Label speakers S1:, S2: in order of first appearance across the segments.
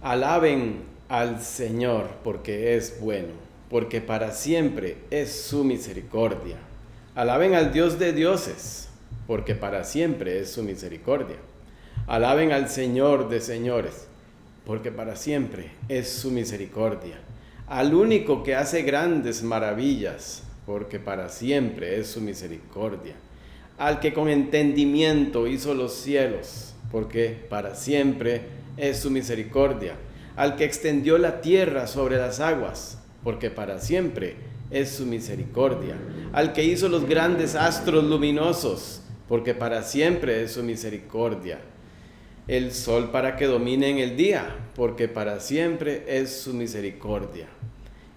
S1: Alaben al Señor porque es bueno, porque para siempre es su misericordia. Alaben al Dios de dioses, porque para siempre es su misericordia. Alaben al Señor de señores, porque para siempre es su misericordia. Al único que hace grandes maravillas, porque para siempre es su misericordia. Al que con entendimiento hizo los cielos, porque para siempre es su misericordia. Al que extendió la tierra sobre las aguas, porque para siempre es su misericordia. Al que hizo los grandes astros luminosos, porque para siempre es su misericordia. El sol para que domine en el día, porque para siempre es su misericordia.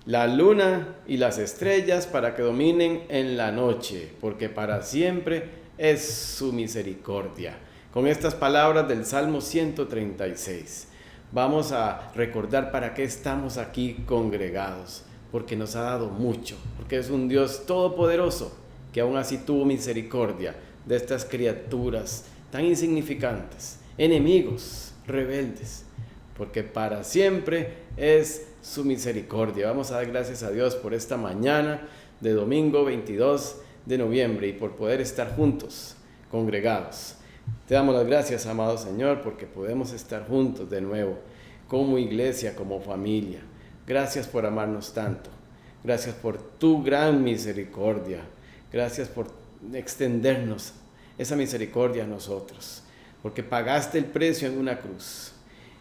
S1: La luna y las estrellas para que dominen en la noche, porque para siempre es su misericordia. Con estas palabras del Salmo 136, vamos a recordar para qué estamos aquí congregados, porque nos ha dado mucho, porque es un Dios todopoderoso, que aún así tuvo misericordia de estas criaturas tan insignificantes, enemigos, rebeldes, porque para siempre es su misericordia. Vamos a dar gracias a Dios por esta mañana de domingo 22 de noviembre y por poder estar juntos, congregados. Te damos las gracias, amado Señor, porque podemos estar juntos de nuevo, como iglesia, como familia. Gracias por amarnos tanto. Gracias por tu gran misericordia. Gracias por extendernos esa misericordia a nosotros, porque pagaste el precio en una cruz,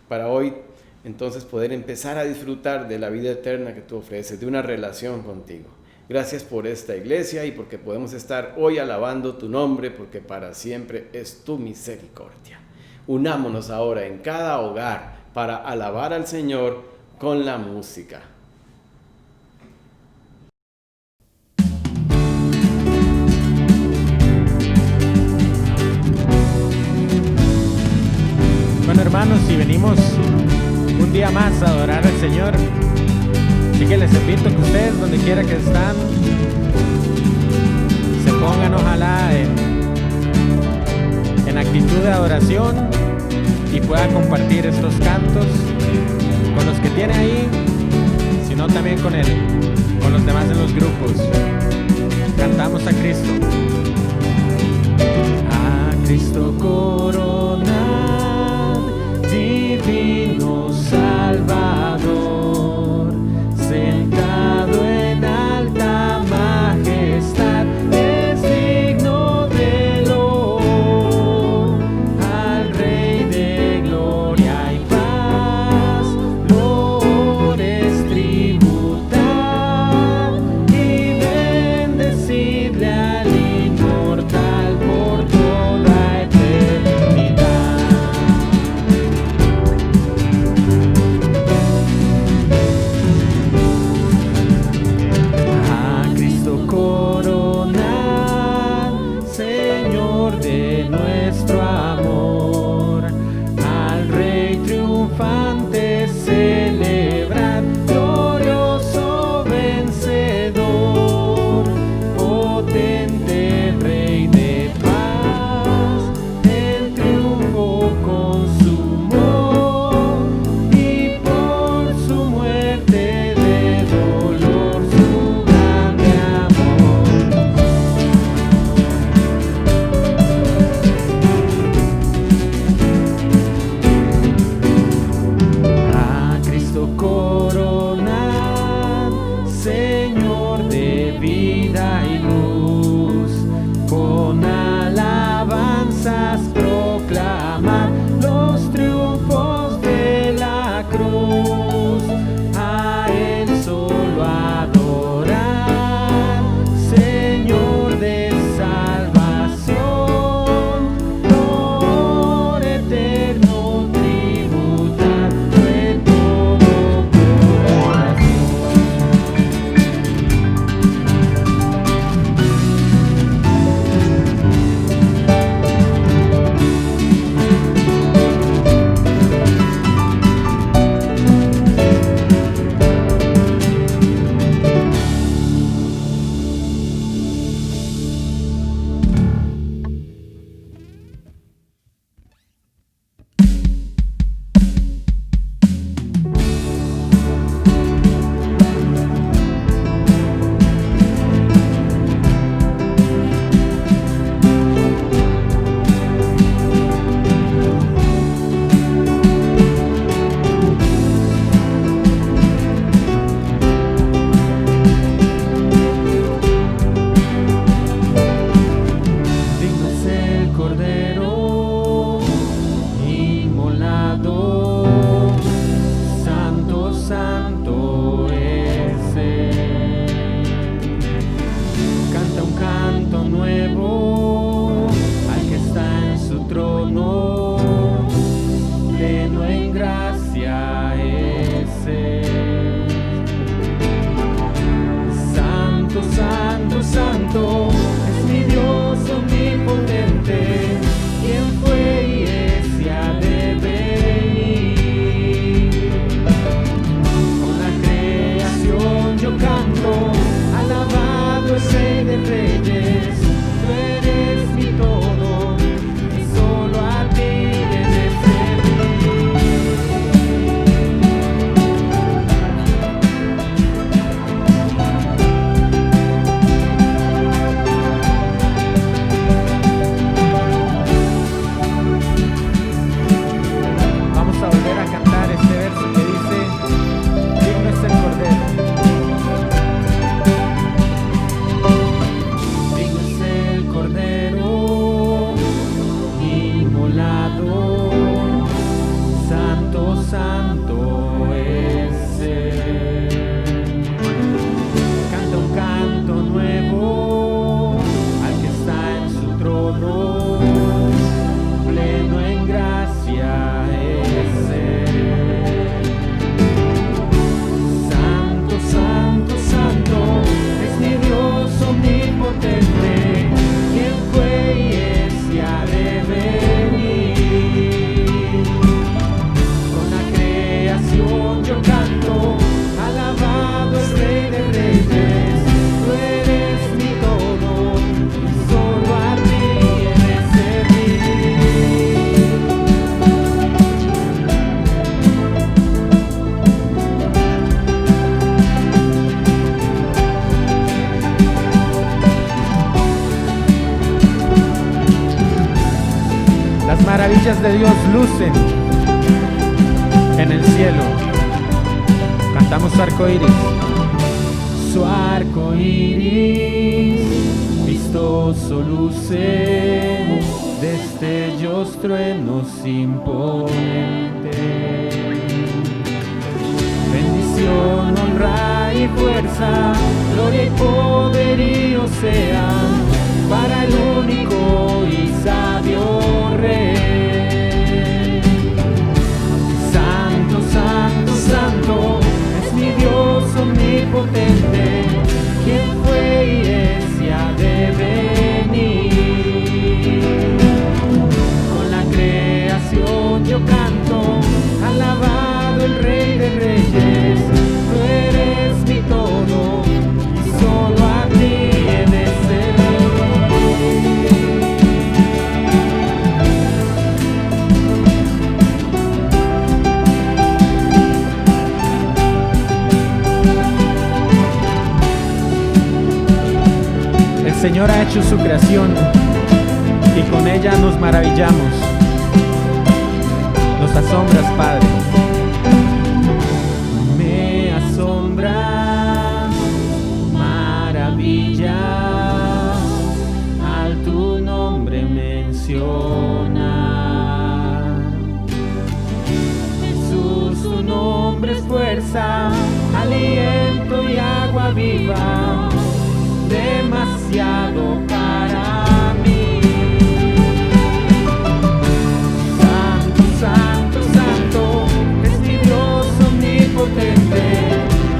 S1: para hoy entonces poder empezar a disfrutar de la vida eterna que tú ofreces, de una relación contigo. Gracias por esta iglesia y porque podemos estar hoy alabando tu nombre, porque para siempre es tu misericordia. Unámonos ahora en cada hogar para alabar al Señor con la música.
S2: Bueno, hermanos, si venimos un día más a adorar al Señor, así que les invito a que ustedes, donde quiera que están, se pongan ojalá en actitud de adoración y puedan compartir estos cantos con los que tiene ahí, sino también con los demás en los grupos. Cantamos a Cristo. A Cristo coronad, divino Salvador, sentado en alta majestad, es digno de loor. Al Rey de gloria y paz, loores tributad y bendecirle al Las maravillas de Dios lucen en el cielo. Cantamos arco iris. Su arco iris vistoso luce, destellos, truenos imponentes. Bendición, honra y fuerza, gloria y poderío sean para el único y sabio Rey. Santo, santo, santo es mi Dios omnipotente, quien fue y es y ha de venir. Con la creación yo canto, alabado el Rey de Reyes. Tú eres mi todo y solo a ti he de servir. El Señor ha hecho su creación y con ella nos maravillamos. Nos asombras, Padre. Me asombra, maravilla, al tu nombre menciona. Jesús, tu nombre es fuerza, aliento y agua viva, demasiado para mí. Santo, santo, santo es mi Dios omnipotente,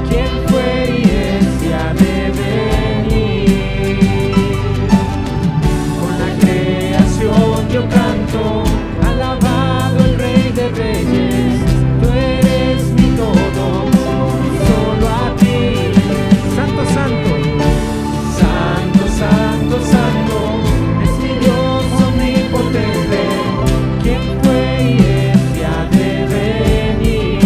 S2: quien fue y es y ha de venir. Con la creación yo canto, alabado el Rey de Reyes. Tú eres mi todo y solo a ti. Santo, santo, santo, santo, santo es mi Dios omnipotente, quien fue y es y ha de venir.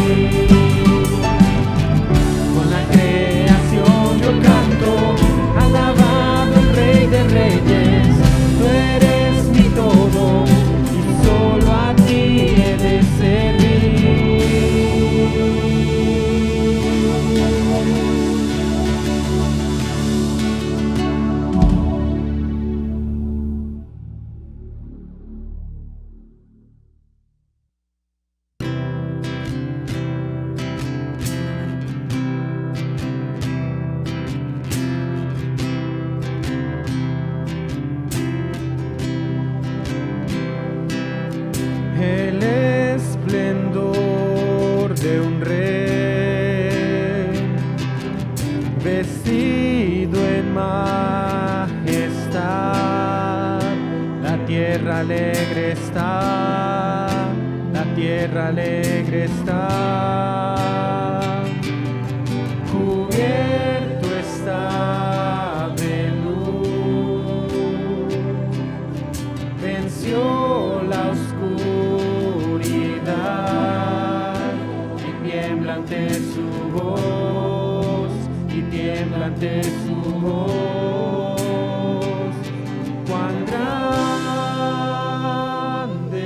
S2: Con la creación yo canto, alabado el Rey de Reyes. Tú eres mi todo y solo a ti he de servir. El esplendor de un rey, vestido en majestad. La tierra alegre está, la tierra alegre está. Cubierto está de luz, venció la oscuridad y tiembla ante su voz, y tiembla ante su voz. Cuán grande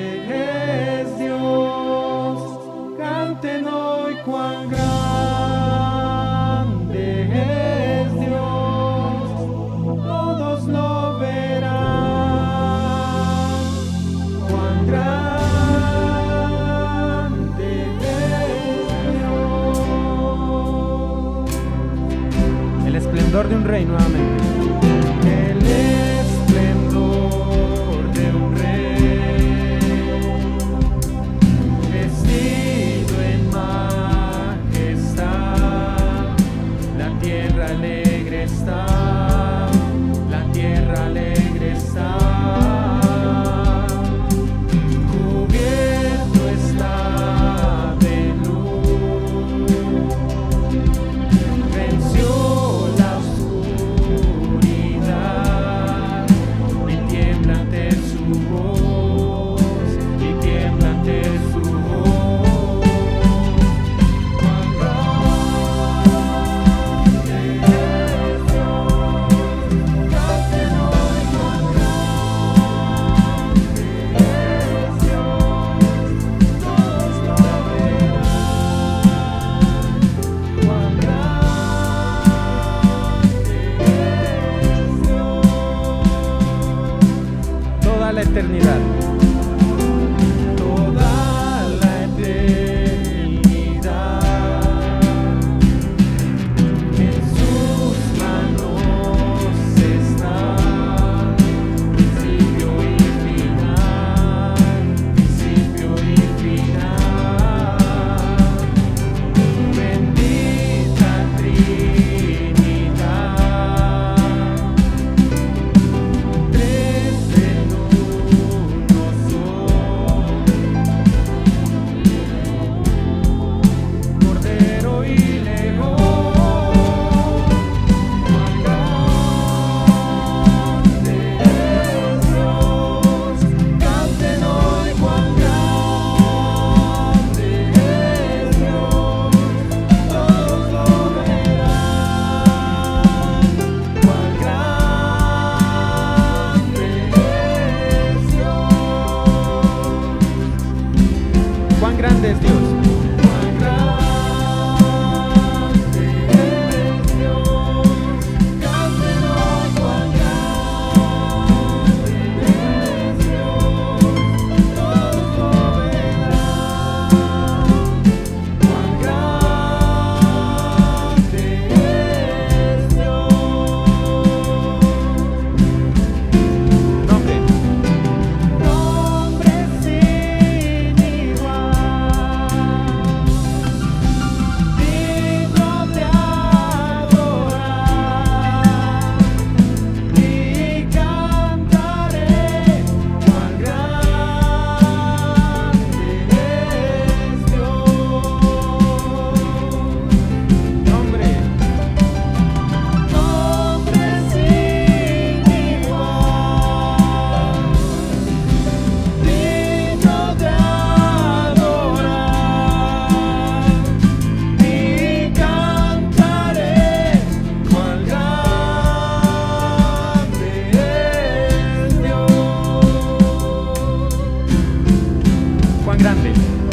S2: es Dios, canten hoy cuán grande es Dios, todos lo verán. Cuán grande es Dios. El esplendor de un rey nuevamente. El esplendor de un rey, vestido en majestad. La tierra alegre está, la tierra alegre está. Cubierto está de luz, venció la oscuridad eternidad. Toda la eternidad en sus manos está, principio y final, principio y final. Bendita Trinidad, tres en uno son, Cordero y León. Cuán grande es Dios, canten hoy cuán grande es Dios, todos lo verán. Cuán grande es Dios. Cuán grande es Dios. Cuán grande es Dios, canten hoy cuán grande es Dios, todos lo verán. Cuán grande es Dios. Nombre sin igual, digno de adorar, y cantaré cuán grande es Dios. Nombre sin igual, digno de adorar, y cantaré cuán grande es Dios.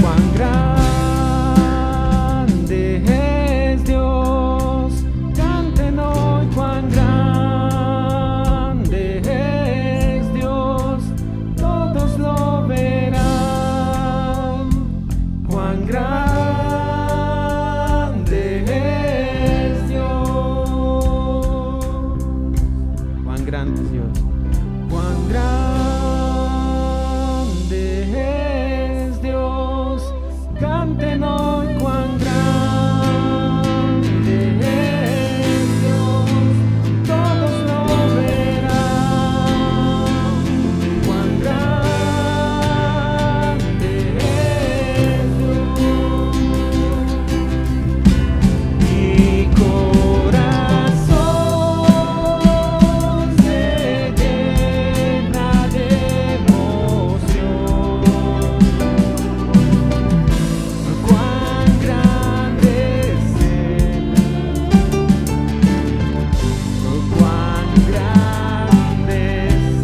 S2: Cuán grande es Dios, canten hoy cuán grande es Dios, todos lo verán. Cuán grande es Dios. Cuán grande es Dios. Cuán grande es Dios, canten hoy cuán grande es Dios, todos lo verán. Cuán grande es Dios. Mi corazón se llena de emoción. Cuán grande es Él, cuán grande es Él. Mi corazón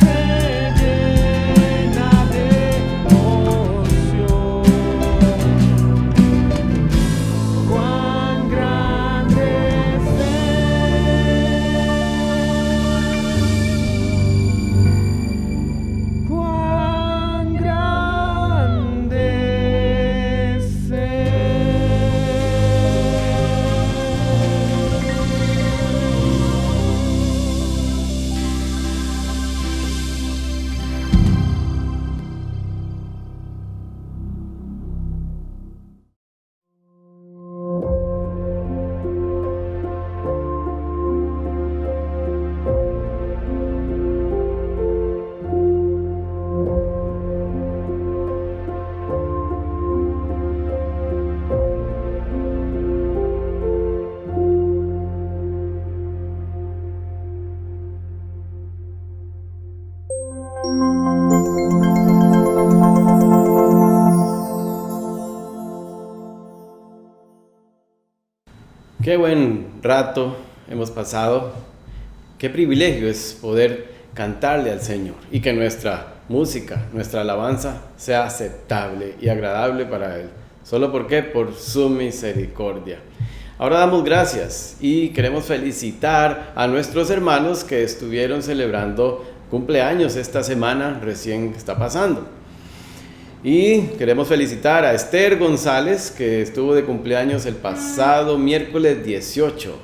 S2: se llena de emoción. Cuán grande es Él. Cuán grande es
S1: Qué buen rato hemos pasado. Qué privilegio es poder cantarle al Señor y que nuestra música, nuestra alabanza sea aceptable y agradable para Él. ¿Solo por qué? Por su misericordia. Ahora damos gracias y queremos felicitar a nuestros hermanos que estuvieron celebrando cumpleaños esta semana recién que está pasando. Y queremos felicitar a Esther González, que estuvo de cumpleaños el pasado miércoles 18.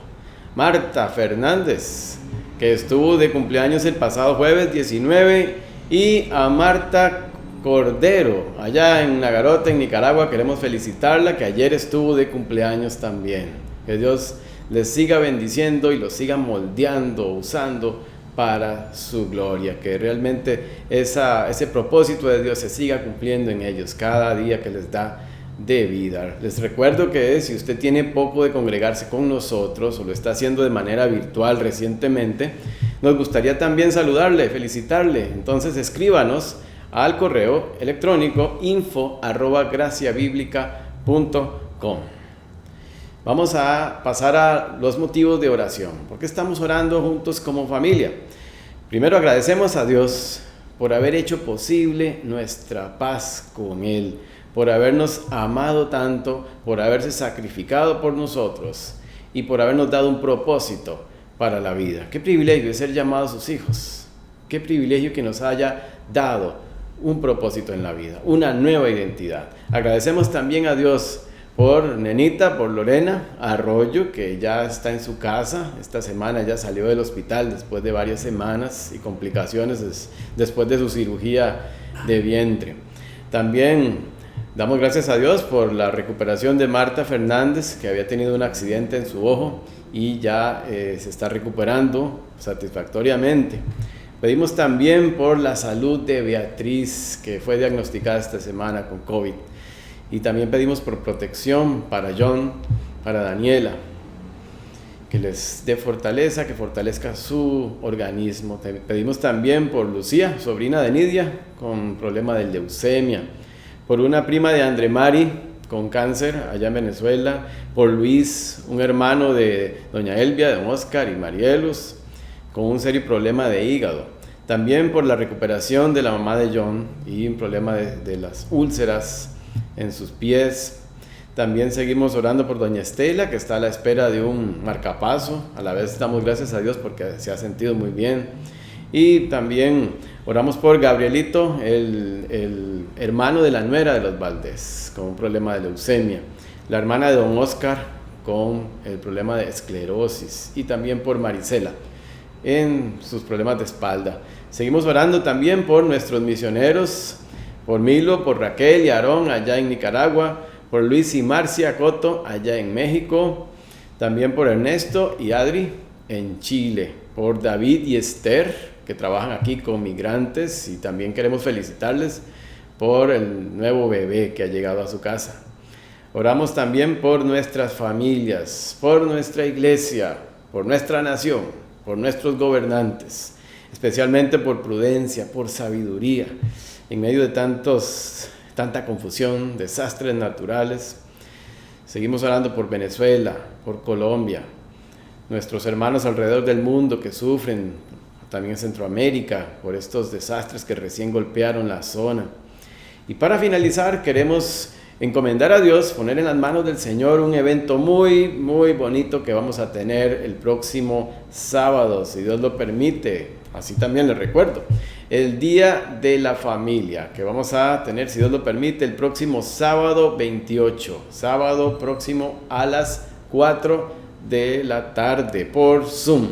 S1: Marta Fernández, que estuvo de cumpleaños el pasado jueves 19. Y a Marta Cordero, allá en Nagarote, en Nicaragua, queremos felicitarla, que ayer estuvo de cumpleaños también. Que Dios les siga bendiciendo y los siga moldeando, usando para su gloria, que realmente ese propósito de Dios se siga cumpliendo en ellos cada día que les da de vida. Les recuerdo que si usted tiene poco de congregarse con nosotros o lo está haciendo de manera virtual recientemente, nos gustaría también saludarle, felicitarle. Entonces escríbanos al correo electrónico info@graciabiblica.com. Vamos a pasar a los motivos de oración. ¿Por qué estamos orando juntos como familia? Primero agradecemos a Dios por haber hecho posible nuestra paz con Él, por habernos amado tanto, por haberse sacrificado por nosotros y por habernos dado un propósito para la vida. Qué privilegio es ser llamados sus hijos. Qué privilegio que nos haya dado un propósito en la vida, una nueva identidad. Agradecemos también a Dios por Nenita, por Lorena Arroyo, que ya está en su casa. Esta semana ya salió del hospital después de varias semanas y complicaciones después de su cirugía de vientre. También damos gracias a Dios por la recuperación de Marta Fernández, que había tenido un accidente en su ojo y ya se está recuperando satisfactoriamente. Pedimos también por la salud de Beatriz, que fue diagnosticada esta semana con COVID. Y también pedimos por protección para John, para Daniela, que les dé fortaleza, que fortalezca su organismo. Pedimos también por Lucía, sobrina de Nidia, con problema de leucemia, por una prima de Andre Mari, con cáncer allá en Venezuela, por Luis, un hermano de doña Elvia, de don Oscar y Marielus, con un serio problema de hígado. También por la recuperación de la mamá de John y un problema de las úlceras en sus pies. También seguimos orando por doña Estela, que está a la espera de un marcapaso. A la vez damos gracias a Dios porque se ha sentido muy bien. Y también oramos por Gabrielito, el hermano de la nuera de los Valdés, con un problema de leucemia. La hermana de don Oscar, con el problema de esclerosis. Y también por Marisela, en sus problemas de espalda. Seguimos orando también por nuestros misioneros, por Milo, por Raquel y Aarón allá en Nicaragua, por Luis y Marcia Coto allá en México, también por Ernesto y Adri en Chile, por David y Esther, que trabajan aquí con migrantes, y también queremos felicitarles por el nuevo bebé que ha llegado a su casa. Oramos también por nuestras familias, por nuestra iglesia, por nuestra nación, por nuestros gobernantes, especialmente por prudencia, por sabiduría, en medio de tanta confusión, desastres naturales. Seguimos orando por Venezuela, por Colombia, nuestros hermanos alrededor del mundo que sufren, también en Centroamérica, por estos desastres que recién golpearon la zona. Y para finalizar, queremos encomendar a Dios, poner en las manos del Señor un evento muy, muy bonito que vamos a tener el próximo sábado, si Dios lo permite. Así también les recuerdo, el Día de la Familia, que vamos a tener, si Dios lo permite, el próximo sábado 28, sábado próximo a las 4 de la tarde por Zoom.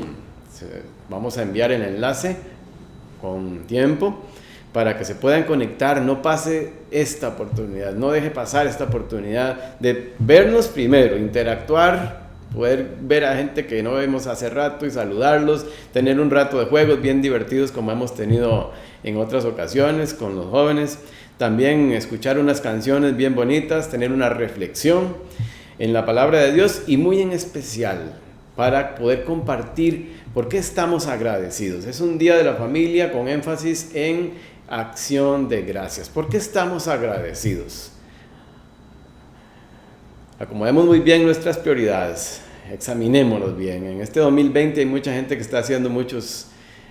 S1: Vamos a enviar el enlace con tiempo para que se puedan conectar. No pase esta oportunidad, no deje pasar esta oportunidad de vernos primero, interactuar, poder ver a gente que no vemos hace rato y saludarlos, tener un rato de juegos bien divertidos como hemos tenido en otras ocasiones con los jóvenes, también escuchar unas canciones bien bonitas, tener una reflexión en la palabra de Dios y muy en especial para poder compartir por qué estamos agradecidos. Es un día de la familia con énfasis en acción de gracias. ¿Por qué estamos agradecidos? Acomodemos muy bien nuestras prioridades, examinémonos bien. En este 2020 hay mucha gente que está haciendo muchos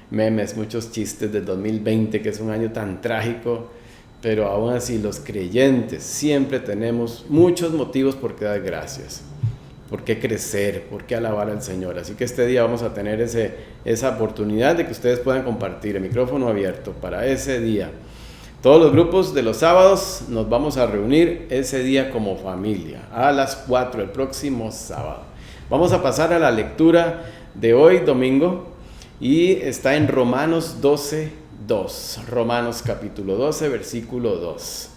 S1: memes, muchos chistes del 2020, que es un año tan trágico, pero aún así los creyentes siempre tenemos muchos motivos por qué dar gracias. por qué crecer, por qué alabar al Señor. Así que este día vamos a tener esa oportunidad de que ustedes puedan compartir el micrófono abierto para ese día. Todos los grupos de los sábados nos vamos a reunir ese día como familia a las 4 el próximo sábado. Vamos a pasar a la lectura de hoy domingo y está en Romanos 12:2. Romanos capítulo 12, versículo 2.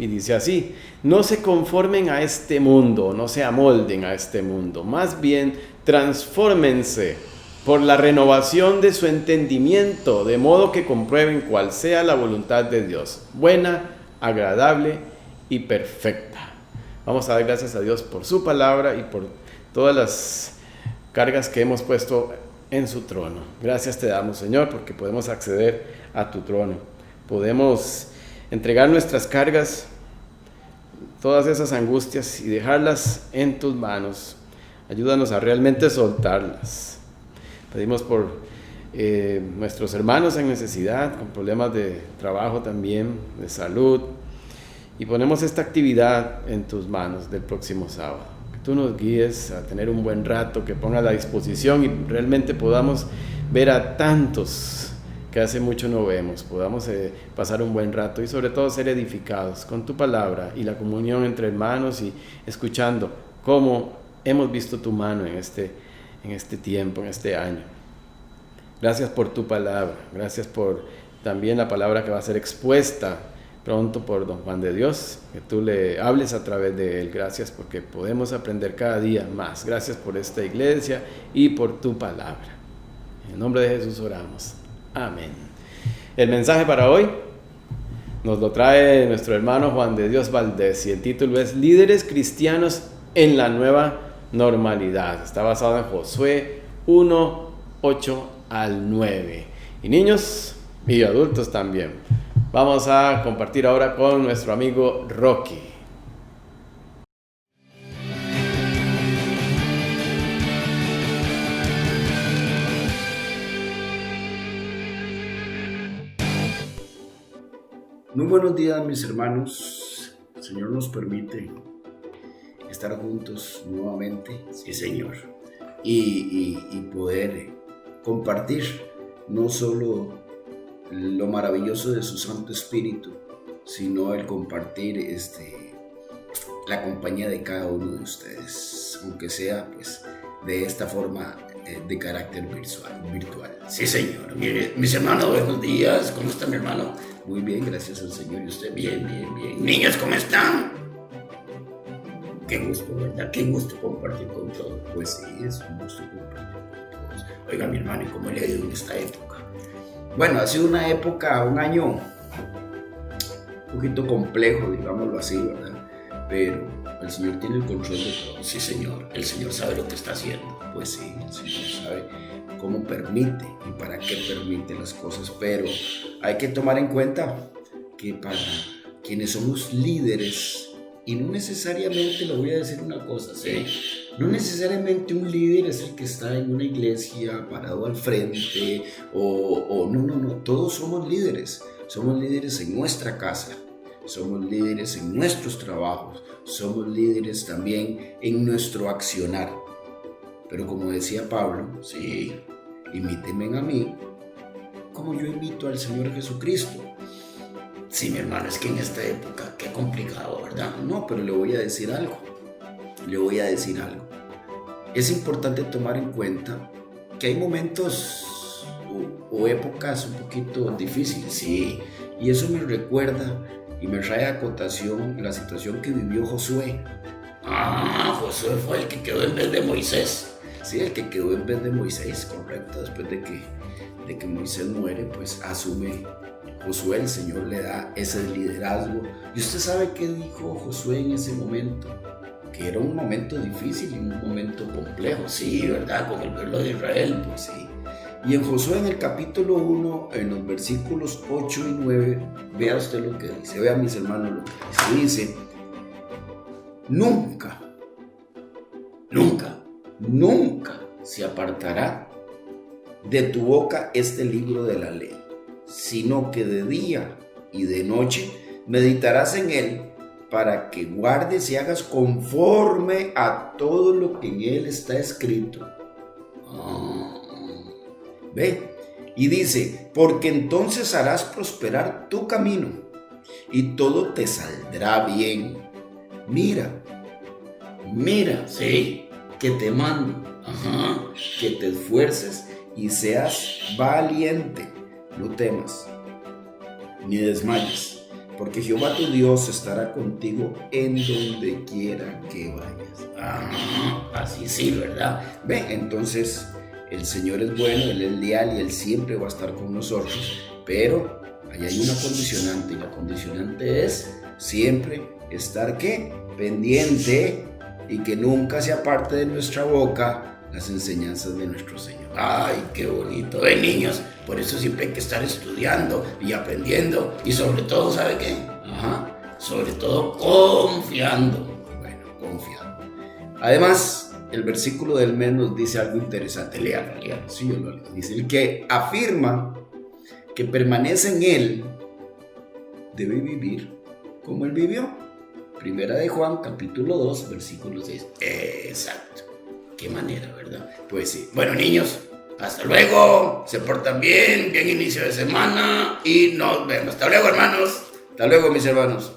S1: Y dice así: no se conformen a este mundo, no se amolden a este mundo, más bien transfórmense por la renovación de su entendimiento, de modo que comprueben cuál sea la voluntad de Dios, buena, agradable y perfecta. Vamos a dar gracias a Dios por su palabra y por todas las cargas que hemos puesto en su trono. Gracias te damos, Señor, porque podemos acceder a tu trono. Podemos entregar nuestras cargas, todas esas angustias, y dejarlas en tus manos. Ayúdanos a realmente soltarlas. Pedimos por nuestros hermanos en necesidad, con problemas de trabajo también, de salud. Y ponemos esta actividad en tus manos del próximo sábado. Que tú nos guíes a tener un buen rato, que pongas la disposición y realmente podamos ver a tantos que hace mucho no vemos. Podamos pasar un buen rato y sobre todo ser edificados con tu palabra y la comunión entre hermanos y escuchando cómo hemos visto tu mano en este tiempo, en este año. Gracias por tu palabra, gracias por también la palabra que va a ser expuesta pronto por don Juan de Dios, que tú le hables a través de él. Gracias porque podemos aprender cada día más. Gracias por esta iglesia y por tu palabra. En el nombre de Jesús oramos. Amén. El mensaje para hoy nos lo trae nuestro hermano Juan de Dios Valdés y el título es Líderes Cristianos en la Nueva Normalidad. Está basado en Josué 1:8-9. Y niños y adultos también. Vamos a compartir ahora con nuestro amigo Rocky.
S3: Muy buenos días, mis hermanos. El Señor nos permite estar juntos nuevamente, sí, Señor, y poder compartir no solo lo maravilloso de su Santo Espíritu, sino el compartir la compañía de cada uno de ustedes, aunque sea pues de esta forma de carácter virtual. Sí, Señor. Mire, mis hermanos, buenos días. ¿Cómo está mi hermano? Muy bien, gracias al Señor. ¿Y usted? Bien. Niños, ¿cómo están? Qué gusto, ¿verdad? Qué gusto compartir con todos. Pues sí, es un gusto compartir con todos. Oiga, mi hermano, ¿y cómo le ha ido en esta época? Bueno, ha sido un año un poquito complejo, digámoslo así, ¿verdad? Pero el Señor tiene el control de todo. Sí, Señor. El Señor sabe lo que está haciendo. Pues sí, el Señor sabe cómo permite y para qué permite las cosas. Pero hay que tomar en cuenta que para quienes somos líderes, y no necesariamente, le voy a decir una cosa, ¿sí? No necesariamente un líder es el que está en una iglesia parado al frente no, todos somos líderes en nuestra casa, somos líderes en nuestros trabajos, somos líderes también en nuestro accionar. Pero como decía Pablo, sí, imítenme a mí como yo imito al Señor Jesucristo. Sí, mi hermano, es que en esta época, qué complicado, ¿verdad? No, pero le voy a decir algo. Es importante tomar en cuenta que hay momentos o épocas un poquito difíciles, sí. Y eso me recuerda y me trae a colación la situación que vivió Josué. Josué fue el que quedó en vez de Moisés. Sí, el que quedó en vez de Moisés, correcto. Después de que Moisés muere, pues asume Josué, el Señor le da ese liderazgo. ¿Y usted sabe qué dijo Josué en ese momento? Que era un momento difícil y un momento complejo, sí, ¿verdad? Con el pueblo de Israel, pues sí. Y en Josué, en el capítulo 1, en los versículos 8 y 9, vea usted lo que dice, vea mis hermanos lo que dice. Dice, nunca se apartará de tu boca este libro de la ley, sino que de día y de noche meditarás en él para que guardes y hagas conforme a todo lo que en él está escrito. Ve, y dice, porque entonces harás prosperar tu camino y todo te saldrá bien. Mira, sí, que te mando, que te esfuerces y seas valiente. No temas, ni desmayes, porque Jehová tu Dios estará contigo en donde quiera que vayas. Así sí, ¿verdad? Ve, entonces el Señor es bueno, Él es leal y Él siempre va a estar con nosotros, pero ahí hay una condicionante, y la condicionante es siempre estar, ¿qué? Pendiente, y que nunca se aparte de nuestra boca las enseñanzas de nuestro Señor. ¡Ay, qué bonito! Niños, por eso siempre hay que estar estudiando y aprendiendo, y sobre todo, ¿sabe qué? Sobre todo confiando. Bueno, confiando. Además, el versículo del mes nos dice algo interesante. Léalo. Sí, yo lo leo. Dice, el que afirma que permanece en él debe vivir como él vivió. Primera de Juan, capítulo 2, versículo 6. Exacto. Qué manera, ¿verdad? Pues sí. Bueno, niños, hasta luego. Se portan bien inicio de semana y nos vemos. Hasta luego, hermanos. Hasta luego, mis hermanos.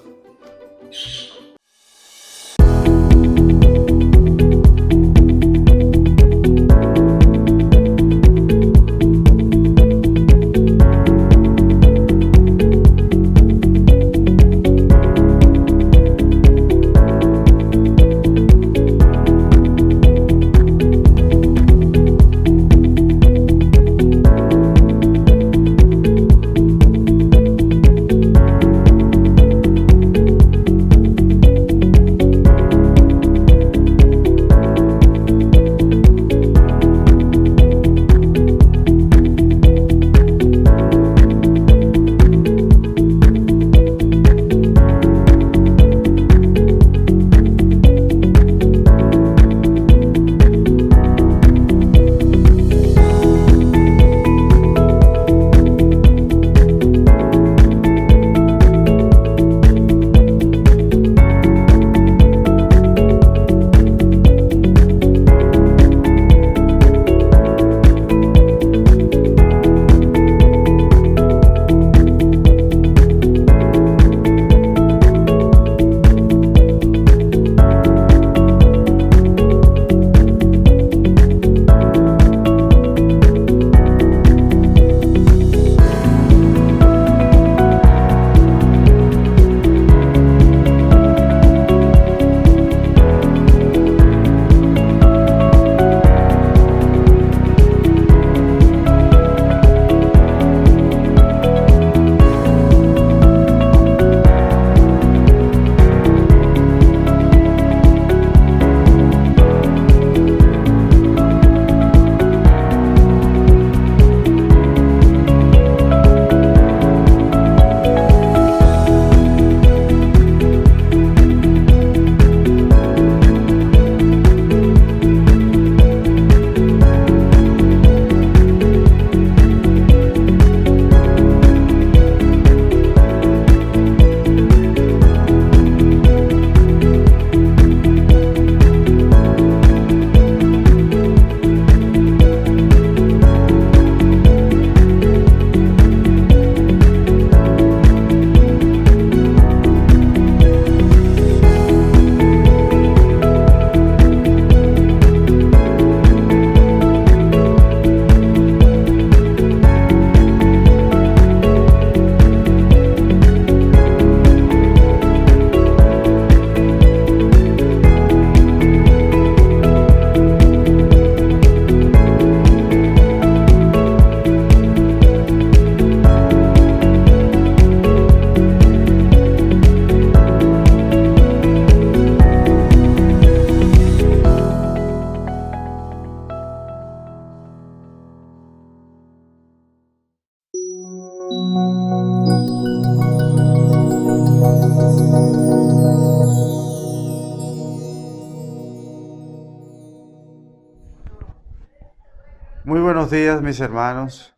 S4: Muy buenos días, mis hermanos.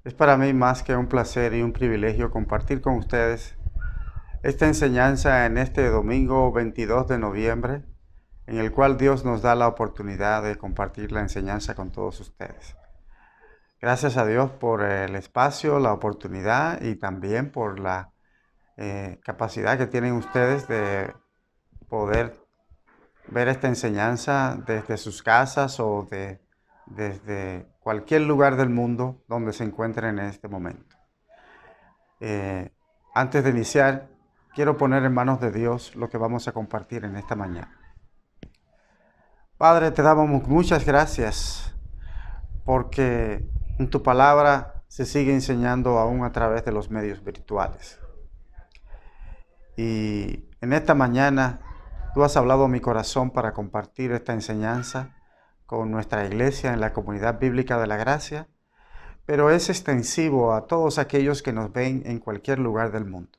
S4: Es para mí más que un placer y un privilegio compartir con ustedes esta enseñanza en este domingo 22 de noviembre, en el cual Dios nos da la oportunidad de compartir la enseñanza con todos ustedes. Gracias a Dios por el espacio, la oportunidad y también por la capacidad que tienen ustedes de poder ver esta enseñanza desde sus casas o desde cualquier lugar del mundo donde se encuentren en este momento. Antes de iniciar, quiero poner en manos de Dios lo que vamos a compartir en esta mañana. Padre, te damos muchas gracias porque en tu palabra se sigue enseñando aún a través de los medios virtuales. Y en esta mañana tú has hablado a mi corazón para compartir esta enseñanza con nuestra iglesia en la Comunidad Bíblica de la Gracia, pero es extensivo a todos aquellos que nos ven en cualquier lugar del mundo.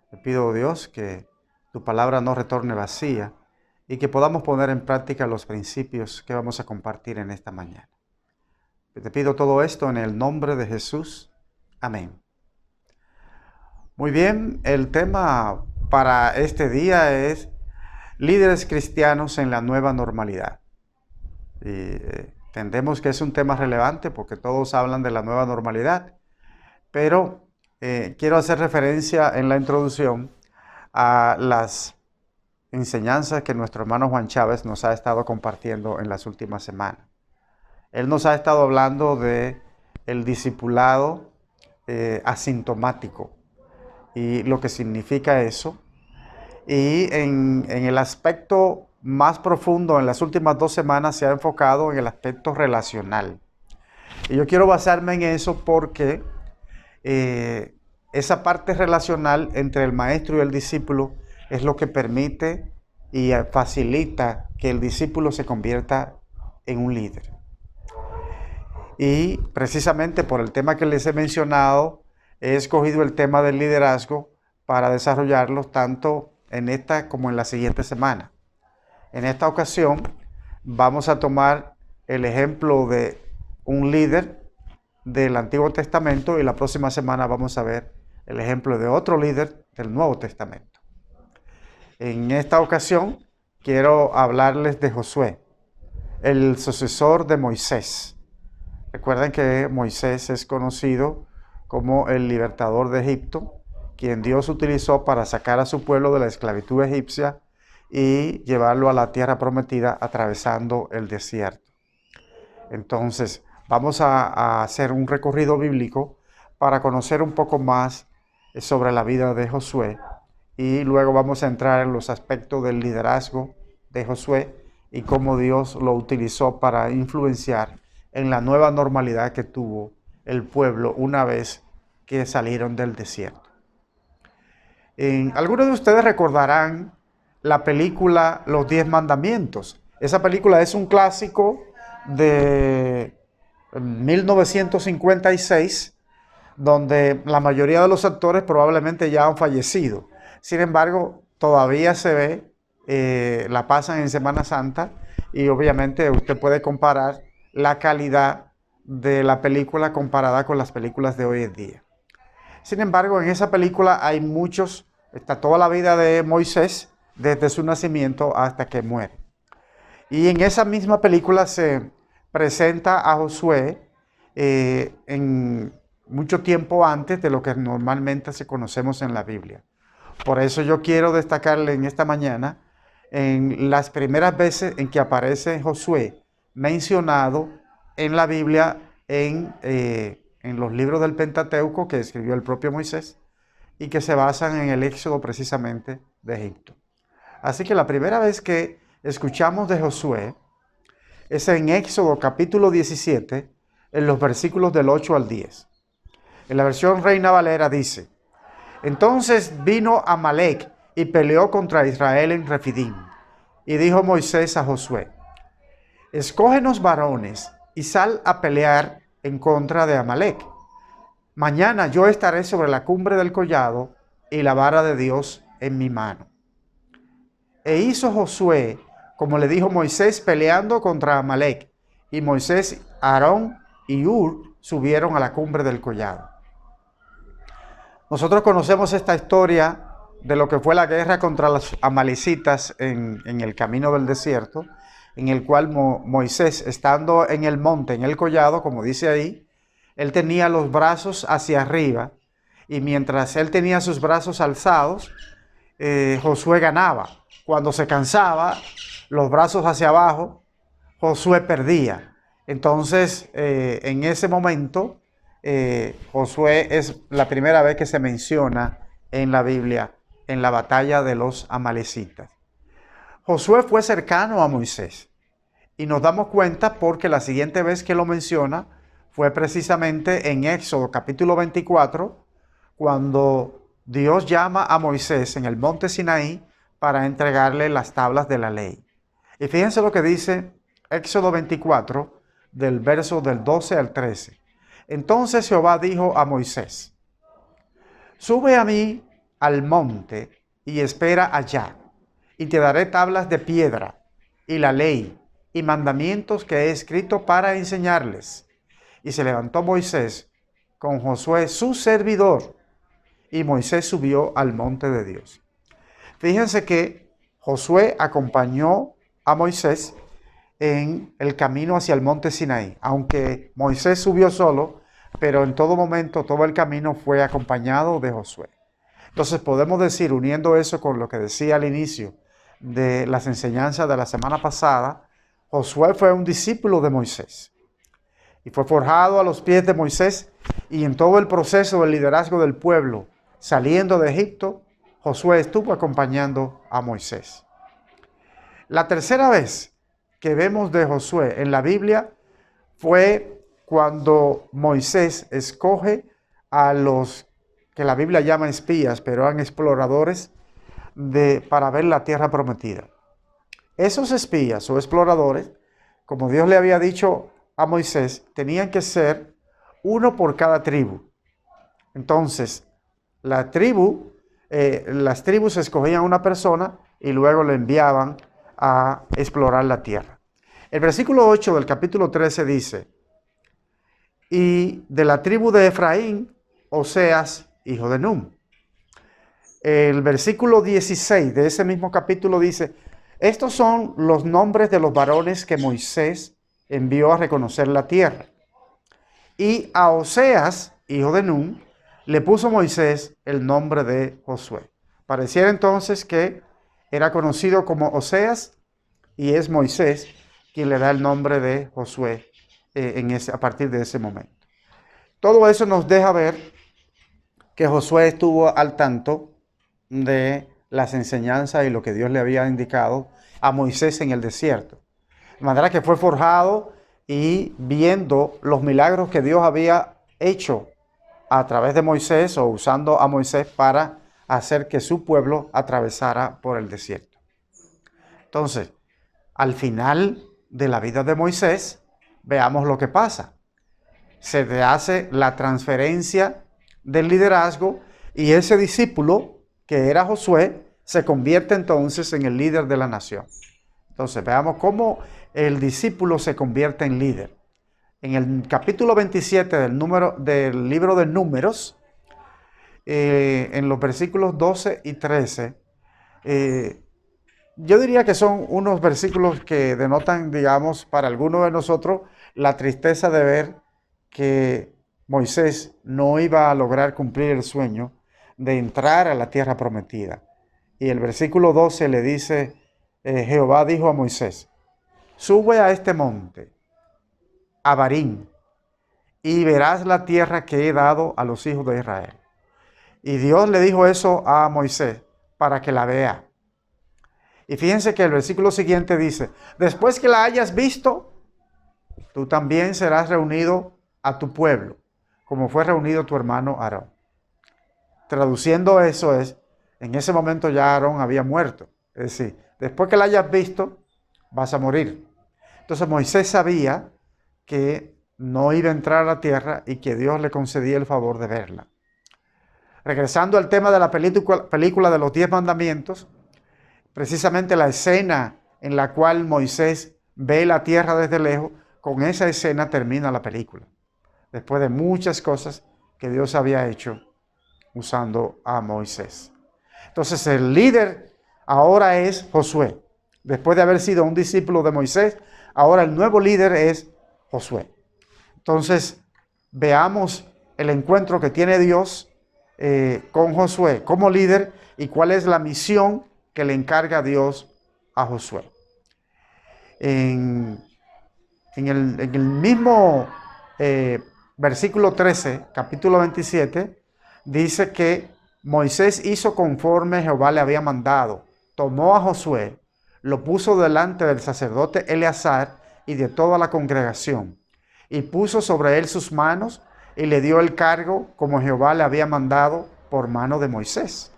S4: Te pido, Dios, que tu palabra no retorne vacía y que podamos poner en práctica los principios que vamos a compartir en esta mañana. Te pido todo esto en el nombre de Jesús. Amén. Muy bien, el tema para este día es líderes cristianos en la nueva normalidad. Y entendemos que es un tema relevante porque todos hablan de la nueva normalidad, pero quiero hacer referencia en la introducción a las enseñanzas que nuestro hermano Juan Chávez nos ha estado compartiendo en las últimas semanas. Él nos ha estado hablando de el discipulado asintomático y lo que significa eso. Y en el aspecto más profundo, en las últimas 2 semanas se ha enfocado en el aspecto relacional. Y yo quiero basarme en eso porque esa parte relacional entre el maestro y el discípulo es lo que permite y facilita que el discípulo se convierta en un líder. Y precisamente por el tema que les he mencionado, he escogido el tema del liderazgo para desarrollarlo tanto en esta como en la siguiente semana. En esta ocasión vamos a tomar el ejemplo de un líder del Antiguo Testamento y la próxima semana vamos a ver el ejemplo de otro líder del Nuevo Testamento. En esta ocasión quiero hablarles de Josué, el sucesor de Moisés. Recuerden que Moisés es conocido como el libertador de Egipto, quien Dios utilizó para sacar a su pueblo de la esclavitud egipcia y llevarlo a la tierra prometida atravesando el desierto. Entonces, vamos a hacer un recorrido bíblico para conocer un poco más sobre la vida de Josué y luego vamos a entrar en los aspectos del liderazgo de Josué y cómo Dios lo utilizó para influenciar en la nueva normalidad que tuvo el pueblo una vez que salieron del desierto. Algunos de ustedes recordarán la película Los 10 Mandamientos. Esa película es un clásico de 1956, donde la mayoría de los actores probablemente ya han fallecido. Sin embargo, todavía se ve, la pasan en Semana Santa y obviamente usted puede comparar la calidad de la película comparada con las películas de hoy en día. Sin embargo, en esa película hay está toda la vida de Moisés desde su nacimiento hasta que muere. Y en esa misma película se presenta a Josué en mucho tiempo antes de lo que normalmente se conocemos en la Biblia. Por eso yo quiero destacarle en esta mañana en las primeras veces en que aparece Josué mencionado en la Biblia en los libros del Pentateuco que escribió el propio Moisés y que se basan en el éxodo precisamente de Egipto. Así que la primera vez que escuchamos de Josué es en Éxodo capítulo 17, en los versículos del 8 al 10. En la versión Reina Valera dice: Entonces vino Amalec y peleó contra Israel en Refidim. Y dijo Moisés a Josué: Escógenos varones y sal a pelear en contra de Amalec. Mañana yo estaré sobre la cumbre del collado y la vara de Dios en mi mano. E hizo Josué como le dijo Moisés peleando contra Amalec. Y Moisés, Aarón y Hur subieron a la cumbre del collado. Nosotros conocemos esta historia de lo que fue la guerra contra los amalecitas en el camino del desierto, en el cual Moisés, estando en el monte, en el collado, como dice ahí, él tenía los brazos hacia arriba, y mientras él tenía sus brazos alzados, Josué ganaba. Cuando se cansaba, los brazos hacia abajo, Josué perdía. Entonces, en ese momento, Josué es la primera vez que se menciona en la Biblia, en la batalla de los amalecitas. Josué fue cercano a Moisés, y nos damos cuenta porque la siguiente vez que lo menciona fue precisamente en Éxodo capítulo 24, cuando Dios llama a Moisés en el monte Sinaí para entregarle las tablas de la ley. Y fíjense lo que dice Éxodo 24, del verso del 12 al 13. Entonces Jehová dijo a Moisés: sube a mí al monte y espera allá, y te daré tablas de piedra, y la ley, y mandamientos que he escrito para enseñarles. Y se levantó Moisés con Josué su servidor, y Moisés subió al monte de Dios. Fíjense que Josué acompañó a Moisés en el camino hacia el monte Sinaí, aunque Moisés subió solo, pero en todo momento, todo el camino fue acompañado de Josué. Entonces podemos decir, uniendo eso con lo que decía al inicio de las enseñanzas de la semana pasada, Josué fue un discípulo de Moisés y fue forjado a los pies de Moisés, y en todo el proceso del liderazgo del pueblo saliendo de Egipto, Josué estuvo acompañando a Moisés. La tercera vez que vemos de Josué en la Biblia fue cuando Moisés escoge a los que la Biblia llama espías, pero eran exploradores, para ver la tierra prometida. Esos espías o exploradores, como Dios le había dicho a Moisés, tenían que ser uno por cada tribu. Entonces, las tribus escogían a una persona y luego le enviaban a explorar la tierra. El versículo 8 del capítulo 13 dice: y de la tribu de Efraín, Oseas, hijo de Num. El versículo 16 de ese mismo capítulo dice: estos son los nombres de los varones que Moisés envió a reconocer la tierra. Y a Oseas, hijo de Num, le puso Moisés el nombre de Josué. Pareciera entonces que era conocido como Oseas, y es Moisés quien le da el nombre de Josué a partir de ese momento. Todo eso nos deja ver que Josué estuvo al tanto de las enseñanzas y lo que Dios le había indicado a Moisés en el desierto. De manera que fue forjado y viendo los milagros que Dios había hecho a través de Moisés, o usando a Moisés para hacer que su pueblo atravesara por el desierto. Entonces, al final de la vida de Moisés, veamos lo que pasa. Se le hace la transferencia del liderazgo, y ese discípulo, que era Josué, se convierte entonces en el líder de la nación. Entonces, veamos cómo el discípulo se convierte en líder. En el capítulo 27 del libro de Números, en los versículos 12 y 13, yo diría que son unos versículos que denotan, digamos, para algunos de nosotros, la tristeza de ver que Moisés no iba a lograr cumplir el sueño de entrar a la tierra prometida. Y el versículo 12 le dice, Jehová dijo a Moisés: sube a este monte, a Abarim, y verás la tierra que he dado a los hijos de Israel. Y Dios le dijo eso a Moisés para que la vea. Y fíjense que el versículo siguiente dice: después que la hayas visto, tú también serás reunido a tu pueblo, como fue reunido tu hermano Aarón. Traduciendo eso es, en ese momento ya Aarón había muerto. Es decir, después que la hayas visto, vas a morir. Entonces Moisés sabía que no iba a entrar a la tierra y que Dios le concedía el favor de verla. Regresando al tema de la película de los 10 mandamientos, precisamente la escena en la cual Moisés ve la tierra desde lejos, con esa escena termina la película. Después de muchas cosas que Dios había hecho usando a Moisés. Entonces el líder ahora es Josué. Después de haber sido un discípulo de Moisés, ahora el nuevo líder es Josué. Entonces veamos el encuentro que tiene Dios con Josué como líder y cuál es la misión que le encarga Dios a Josué. En el mismo versículo 13, capítulo 27, dice que Moisés hizo conforme Jehová le había mandado. Tomó a Josué, lo puso delante del sacerdote Eleazar y de toda la congregación, y puso sobre él sus manos y le dio el cargo como Jehová le había mandado por mano de Moisés.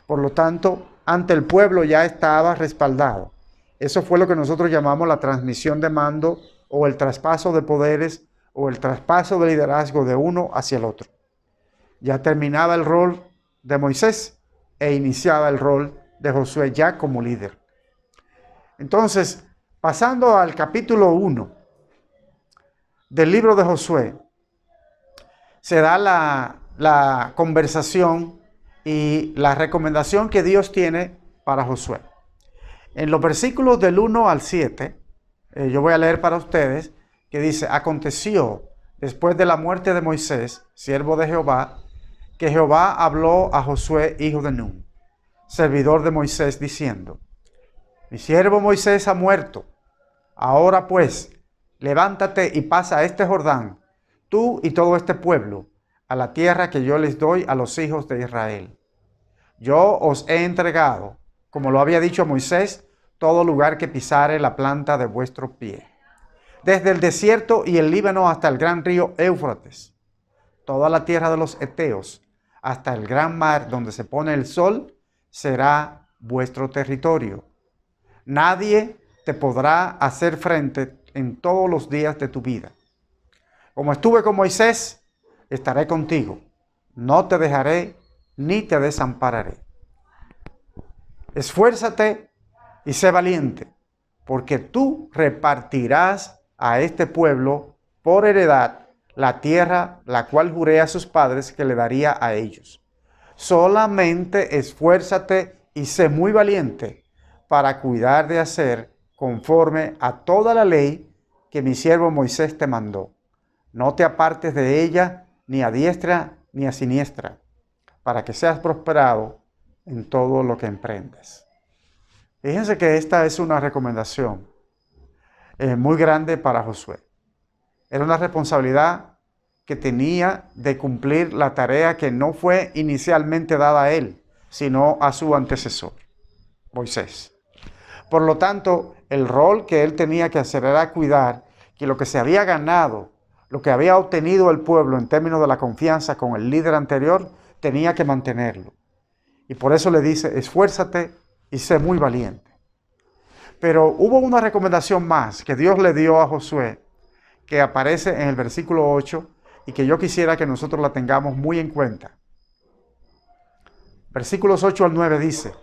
S4: Por lo tanto, ante el pueblo ya estaba respaldado. Eso fue lo que nosotros llamamos la transmisión de mando o el traspaso de poderes o el traspaso de liderazgo de uno hacia el otro. Ya terminaba el rol de Moisés e iniciaba el rol de Josué ya como líder. Entonces, pasando al capítulo 1 del libro de Josué, se da la conversación y la recomendación que Dios tiene para Josué. En los versículos del 1 al 7, yo voy a leer para ustedes, que dice: aconteció después de la muerte de Moisés, siervo de Jehová, que Jehová habló a Josué, hijo de Nun, servidor de Moisés, diciendo: mi siervo Moisés ha muerto. Ahora pues, levántate y pasa este Jordán, tú y todo este pueblo, a la tierra que yo les doy a los hijos de Israel. Yo os he entregado, como lo había dicho a Moisés, todo lugar que pisare la planta de vuestro pie, desde el desierto y el Líbano hasta el gran río Éufrates, toda la tierra de los heteos, hasta el gran mar donde se pone el sol, será vuestro territorio. Nadie te podrá hacer frente en todos los días de tu vida. Como estuve con Moisés, estaré contigo. No te dejaré ni te desampararé. Esfuérzate y sé valiente, porque tú repartirás a este pueblo por heredad la tierra la cual juré a sus padres que le daría a ellos. Solamente esfuérzate y sé muy valiente para cuidar de hacer conforme a toda la ley que mi siervo Moisés te mandó. No te apartes de ella ni a diestra ni a siniestra, para que seas prosperado en todo lo que emprendes. Fíjense que esta es una recomendación muy grande para Josué. Era una responsabilidad que tenía de cumplir la tarea que no fue inicialmente dada a él, sino a su antecesor, Moisés. Por lo tanto, el rol que él tenía que hacer era cuidar que lo que se había ganado, lo que había obtenido el pueblo en términos de la confianza con el líder anterior, tenía que mantenerlo. Y por eso le dice: esfuérzate y sé muy valiente. Pero hubo una recomendación más que Dios le dio a Josué, que aparece en el versículo 8 y que yo quisiera que nosotros la tengamos muy en cuenta. Versículos 8 al 9 dice: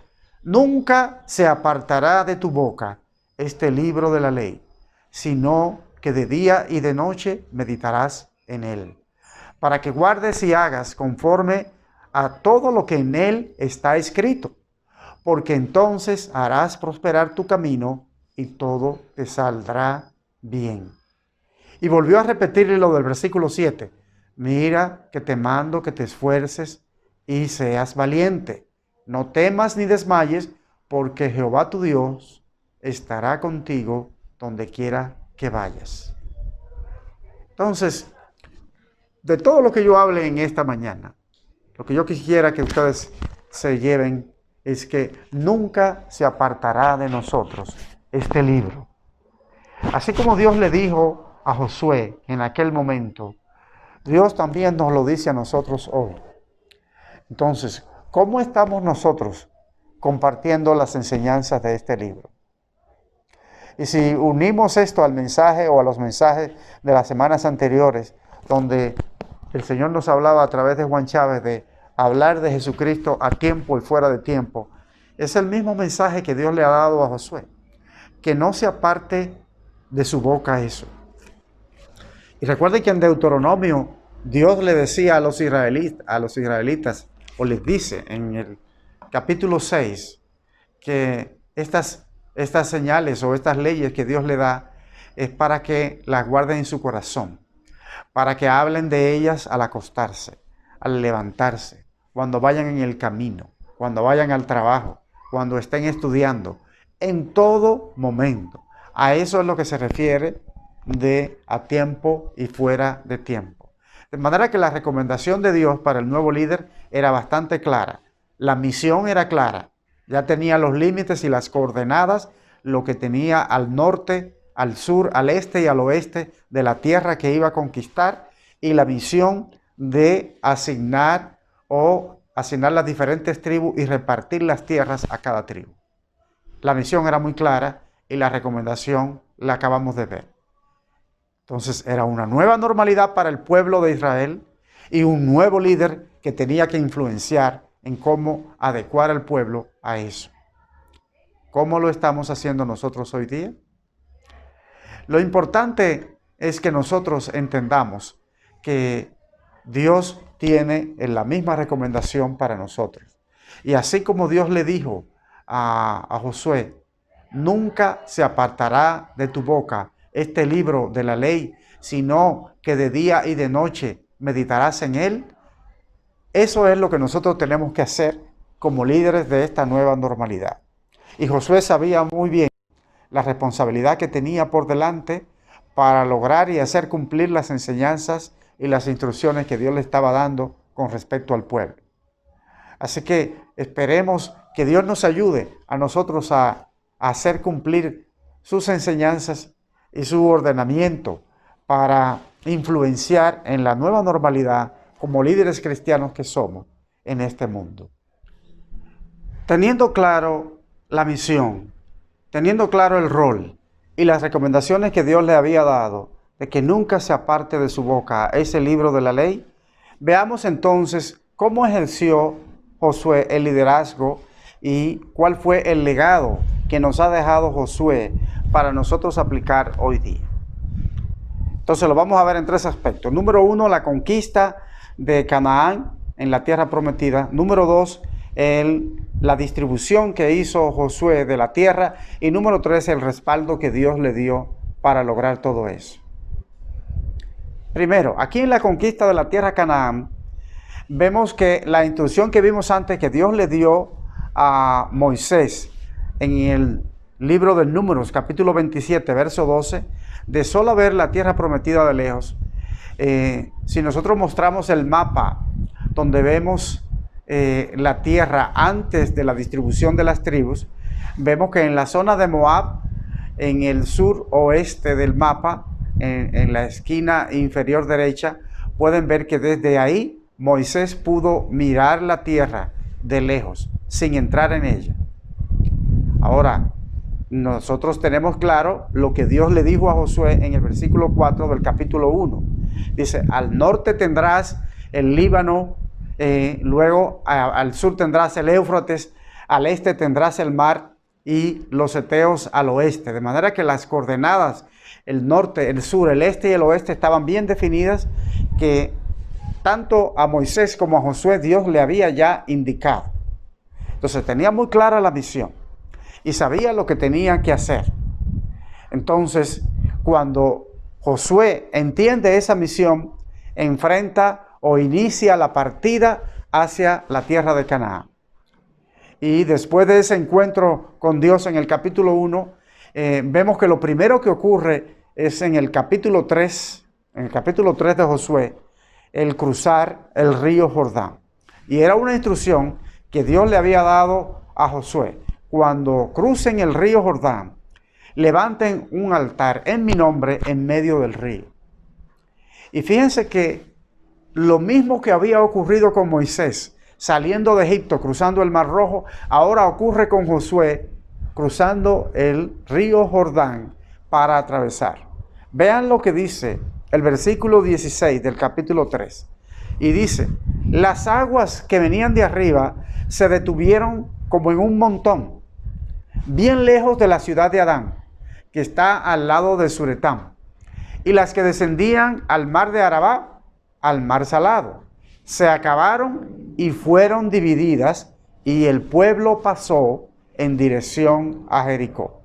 S4: nunca se apartará de tu boca este libro de la ley, sino que de día y de noche meditarás en él, para que guardes y hagas conforme a todo lo que en él está escrito, porque entonces harás prosperar tu camino y todo te saldrá bien. Y volvió a repetirle lo del versículo 7. Mira que te mando que te esfuerces y seas valiente. No temas ni desmayes, porque Jehová tu Dios estará contigo donde quiera que vayas. Entonces, de todo lo que yo hable en esta mañana, lo que yo quisiera que ustedes se lleven es que nunca se apartará de nosotros este libro. Así como Dios le dijo a Josué en aquel momento, Dios también nos lo dice a nosotros hoy. Entonces, ¿cómo estamos nosotros compartiendo las enseñanzas de este libro? Y si unimos esto al mensaje o a los mensajes de las semanas anteriores, donde el Señor nos hablaba a través de Juan Chávez de hablar de Jesucristo a tiempo y fuera de tiempo, es el mismo mensaje que Dios le ha dado a Josué, que no se aparte de su boca eso. Y recuerden que en Deuteronomio Dios le decía a los israelitas, o les dice en capítulo 6, que estas señales o estas leyes que Dios le da es para que las guarden en su corazón, para que hablen de ellas al acostarse, al levantarse, cuando vayan en el camino, cuando vayan al trabajo, cuando estén estudiando, en todo momento. A eso es lo que se refiere de a tiempo y fuera de tiempo. De manera que la recomendación de Dios para el nuevo líder era bastante clara. La misión era clara. Ya tenía los límites y las coordenadas, lo que tenía al norte, al sur, al este y al oeste de la tierra que iba a conquistar, y la misión de asignar las diferentes tribus y repartir las tierras a cada tribu. La misión era muy clara y la recomendación la acabamos de ver. Entonces era una nueva normalidad para el pueblo de Israel y un nuevo líder que tenía que influenciar en cómo adecuar al pueblo a eso. ¿Cómo lo estamos haciendo nosotros hoy día? Lo importante es que nosotros entendamos que Dios tiene la misma recomendación para nosotros. Y así como Dios le dijo a Josué, nunca se apartará de tu boca este libro de la ley, sino que de día y de noche meditarás en él. Eso es lo que nosotros tenemos que hacer como líderes de esta nueva normalidad. Y Josué sabía muy bien la responsabilidad que tenía por delante para lograr y hacer cumplir las enseñanzas y las instrucciones que Dios le estaba dando con respecto al pueblo. Así que esperemos que Dios nos ayude a nosotros a hacer cumplir sus enseñanzas y su ordenamiento para influenciar en la nueva normalidad como líderes cristianos que somos en este mundo. Teniendo claro la misión, teniendo claro el rol y las recomendaciones que Dios le había dado de que nunca se aparte de su boca ese libro de la ley, veamos entonces cómo ejerció Josué el liderazgo y cuál fue el legado que nos ha dejado Josué para nosotros aplicar hoy día. Entonces lo vamos a ver en tres aspectos. Número 1, la conquista de Canaán en la tierra prometida. Número 2, la distribución que hizo Josué de la tierra. Y número 3, el respaldo que Dios le dio para lograr todo eso. Primero, aquí en la conquista de la tierra Canaán, vemos que la instrucción que vimos antes que Dios le dio a Moisés en el libro de Números, capítulo 27, verso 12, de solo ver la tierra prometida de lejos. Si nosotros mostramos el mapa donde vemos la tierra antes de la distribución de las tribus, vemos que en la zona de Moab, en el sur oeste del mapa, en la esquina inferior derecha, pueden ver que desde ahí Moisés pudo mirar la tierra de lejos, sin entrar en ella. Ahora, nosotros tenemos claro lo que Dios le dijo a Josué en el versículo 4 del capítulo 1. Dice, al norte tendrás el Líbano, luego al sur tendrás el Éufrates, al este tendrás el mar y los heteos al oeste. De manera que las coordenadas, el norte, el sur, el este y el oeste estaban bien definidas, que tanto a Moisés como a Josué Dios le había ya indicado. Entonces tenía muy clara la misión y sabía lo que tenía que hacer. Entonces, cuando Josué entiende esa misión, enfrenta o inicia la partida hacia la tierra de Canaán. Y después de ese encuentro con Dios en el capítulo 1, vemos que lo primero que ocurre es en el capítulo 3 de Josué, el cruzar el río Jordán. Y era una instrucción que Dios le había dado a Josué. Cuando crucen el río Jordán, levanten un altar en mi nombre en medio del río. Y fíjense que lo mismo que había ocurrido con Moisés saliendo de Egipto, cruzando el Mar Rojo, ahora ocurre con Josué cruzando el río Jordán para atravesar. Vean lo que dice el versículo 16 del capítulo 3. Y dice, las aguas que venían de arriba se detuvieron como en un montón, bien lejos de la ciudad de Adán, que está al lado de Suretam, y las que descendían al mar de Arabá, al mar salado, se acabaron y fueron divididas y el pueblo pasó en dirección a Jericó.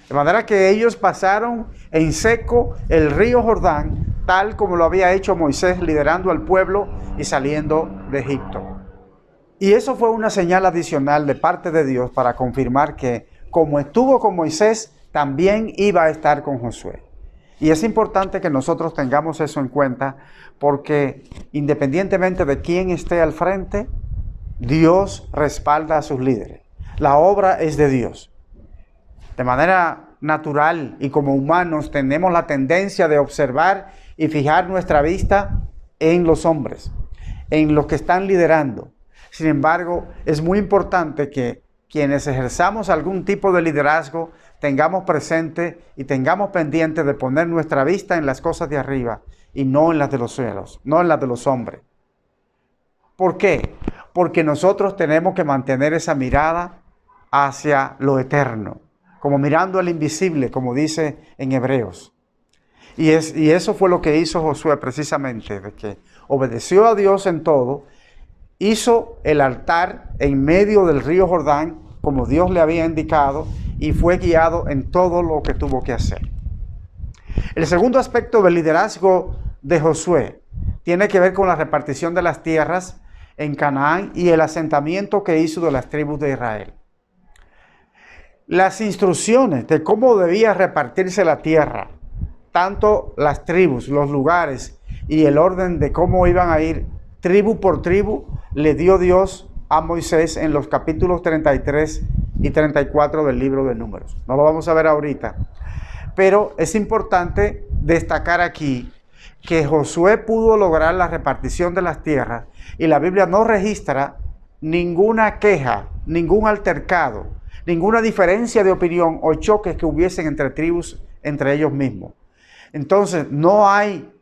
S4: De manera que ellos pasaron en seco el río Jordán, tal como lo había hecho Moisés liderando al pueblo y saliendo de Egipto. Y eso fue una señal adicional de parte de Dios para confirmar que, como estuvo con Moisés, también iba a estar con Josué. Y es importante que nosotros tengamos eso en cuenta, porque independientemente de quién esté al frente, Dios respalda a sus líderes. La obra es de Dios. De manera natural y como humanos tenemos la tendencia de observar y fijar nuestra vista en los hombres, en los que están liderando. Sin embargo, es muy importante que quienes ejerzamos algún tipo de liderazgo tengamos presente y tengamos pendiente de poner nuestra vista en las cosas de arriba y no en las de los cielos, no en las de los hombres. ¿Por qué? Porque nosotros tenemos que mantener esa mirada hacia lo eterno, como mirando al invisible, como dice en Hebreos. Y eso fue lo que hizo Josué precisamente, de que obedeció a Dios en todo, hizo el altar en medio del río Jordán, como Dios le había indicado, y fue guiado en todo lo que tuvo que hacer. El segundo aspecto del liderazgo de Josué tiene que ver con la repartición de las tierras en Canaán y el asentamiento que hizo de las tribus de Israel. Las instrucciones de cómo debía repartirse la tierra, tanto las tribus, los lugares y el orden de cómo iban a ir tribu por tribu, le dio Dios a Moisés en los capítulos 33 y 34 del libro de Números. No lo vamos a ver ahorita, pero es importante destacar aquí que Josué pudo lograr la repartición de las tierras y la Biblia no registra ninguna queja, ningún altercado, ninguna diferencia de opinión o choques que hubiesen entre tribus, entre ellos mismos. Entonces, no hay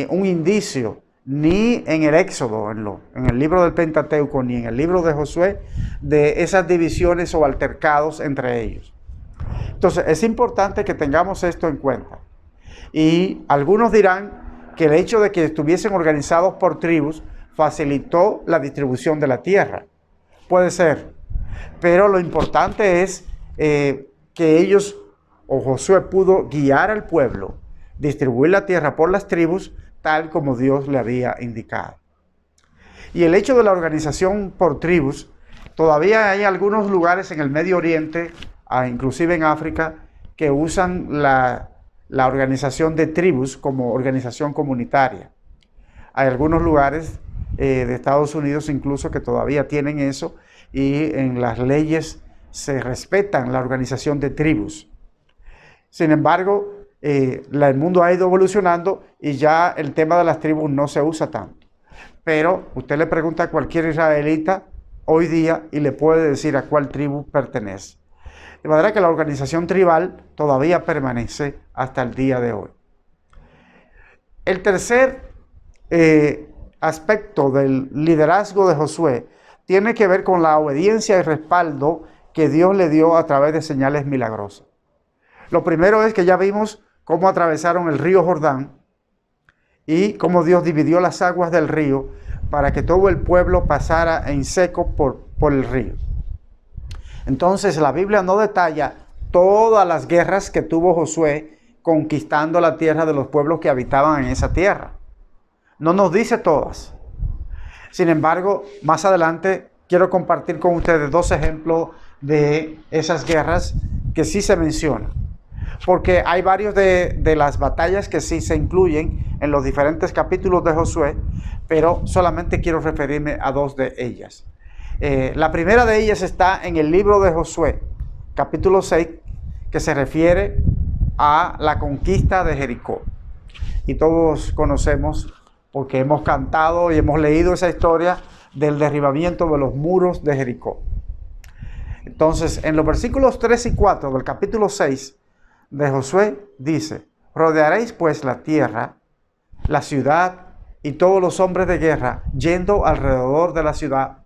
S4: un indicio ni en el Éxodo, en el libro del Pentateuco, ni en el libro de Josué, de esas divisiones o altercados entre ellos. Entonces, es importante que tengamos esto en cuenta. Y algunos dirán que el hecho de que estuviesen organizados por tribus facilitó la distribución de la tierra. Puede ser. Pero lo importante es que ellos, o Josué pudo guiar al pueblo, distribuir la tierra por las tribus, tal como Dios le había indicado. Y el hecho de la organización por tribus, todavía hay algunos lugares en el Medio Oriente, inclusive en África, que usan la organización de tribus como organización comunitaria. Hay algunos lugares de Estados Unidos incluso que todavía tienen eso, y en las leyes se respetan la organización de tribus. Sin embargo, el mundo ha ido evolucionando y ya el tema de las tribus no se usa tanto. Pero usted le pregunta a cualquier israelita hoy día y le puede decir a cuál tribu pertenece. De manera que la organización tribal todavía permanece hasta el día de hoy. El tercer aspecto del liderazgo de Josué tiene que ver con la obediencia y respaldo que Dios le dio a través de señales milagrosas. Lo primero es que ya vimos cómo atravesaron el río Jordán y cómo Dios dividió las aguas del río para que todo el pueblo pasara en seco por el río. Entonces la Biblia no detalla todas las guerras que tuvo Josué conquistando la tierra de los pueblos que habitaban en esa tierra. No nos dice todas. Sin embargo, más adelante quiero compartir con ustedes dos ejemplos de esas guerras que sí se mencionan. Porque hay varios de las batallas que sí se incluyen en los diferentes capítulos de Josué, pero solamente quiero referirme a dos de ellas. La primera de ellas está en el libro de Josué, capítulo 6, que se refiere a la conquista de Jericó. Y todos conocemos, porque hemos cantado y hemos leído esa historia del derribamiento de los muros de Jericó. Entonces, en los versículos 3 y 4 del capítulo 6 de Josué dice: rodearéis pues la tierra, la ciudad y todos los hombres de guerra, yendo alrededor de la ciudad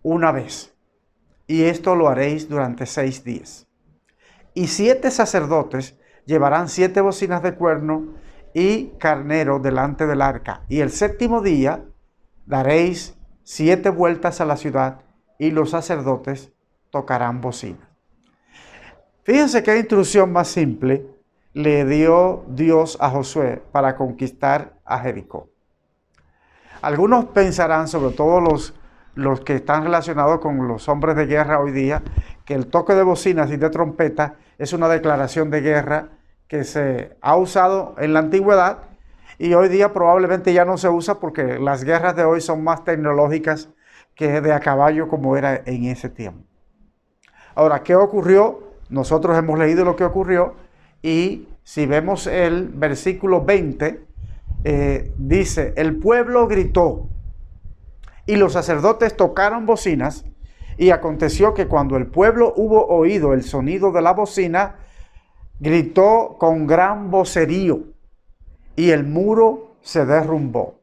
S4: una vez. Y esto lo haréis durante 6 días. Y 7 sacerdotes llevarán 7 bocinas de cuerno y carnero delante del arca. Y el 7º día daréis 7 vueltas a la ciudad y los sacerdotes tocarán bocina. Fíjense qué instrucción más simple le dio Dios a Josué para conquistar a Jericó. Algunos pensarán, sobre todo los que están relacionados con los hombres de guerra hoy día, que el toque de bocinas y de trompeta es una declaración de guerra que se ha usado en la antigüedad y hoy día probablemente ya no se usa porque las guerras de hoy son más tecnológicas que de a caballo como era en ese tiempo. Ahora, ¿qué ocurrió? Nosotros hemos leído lo que ocurrió y si vemos el versículo 20, dice, el pueblo gritó y los sacerdotes tocaron bocinas y aconteció que cuando el pueblo hubo oído el sonido de la bocina, gritó con gran vocerío y el muro se derrumbó.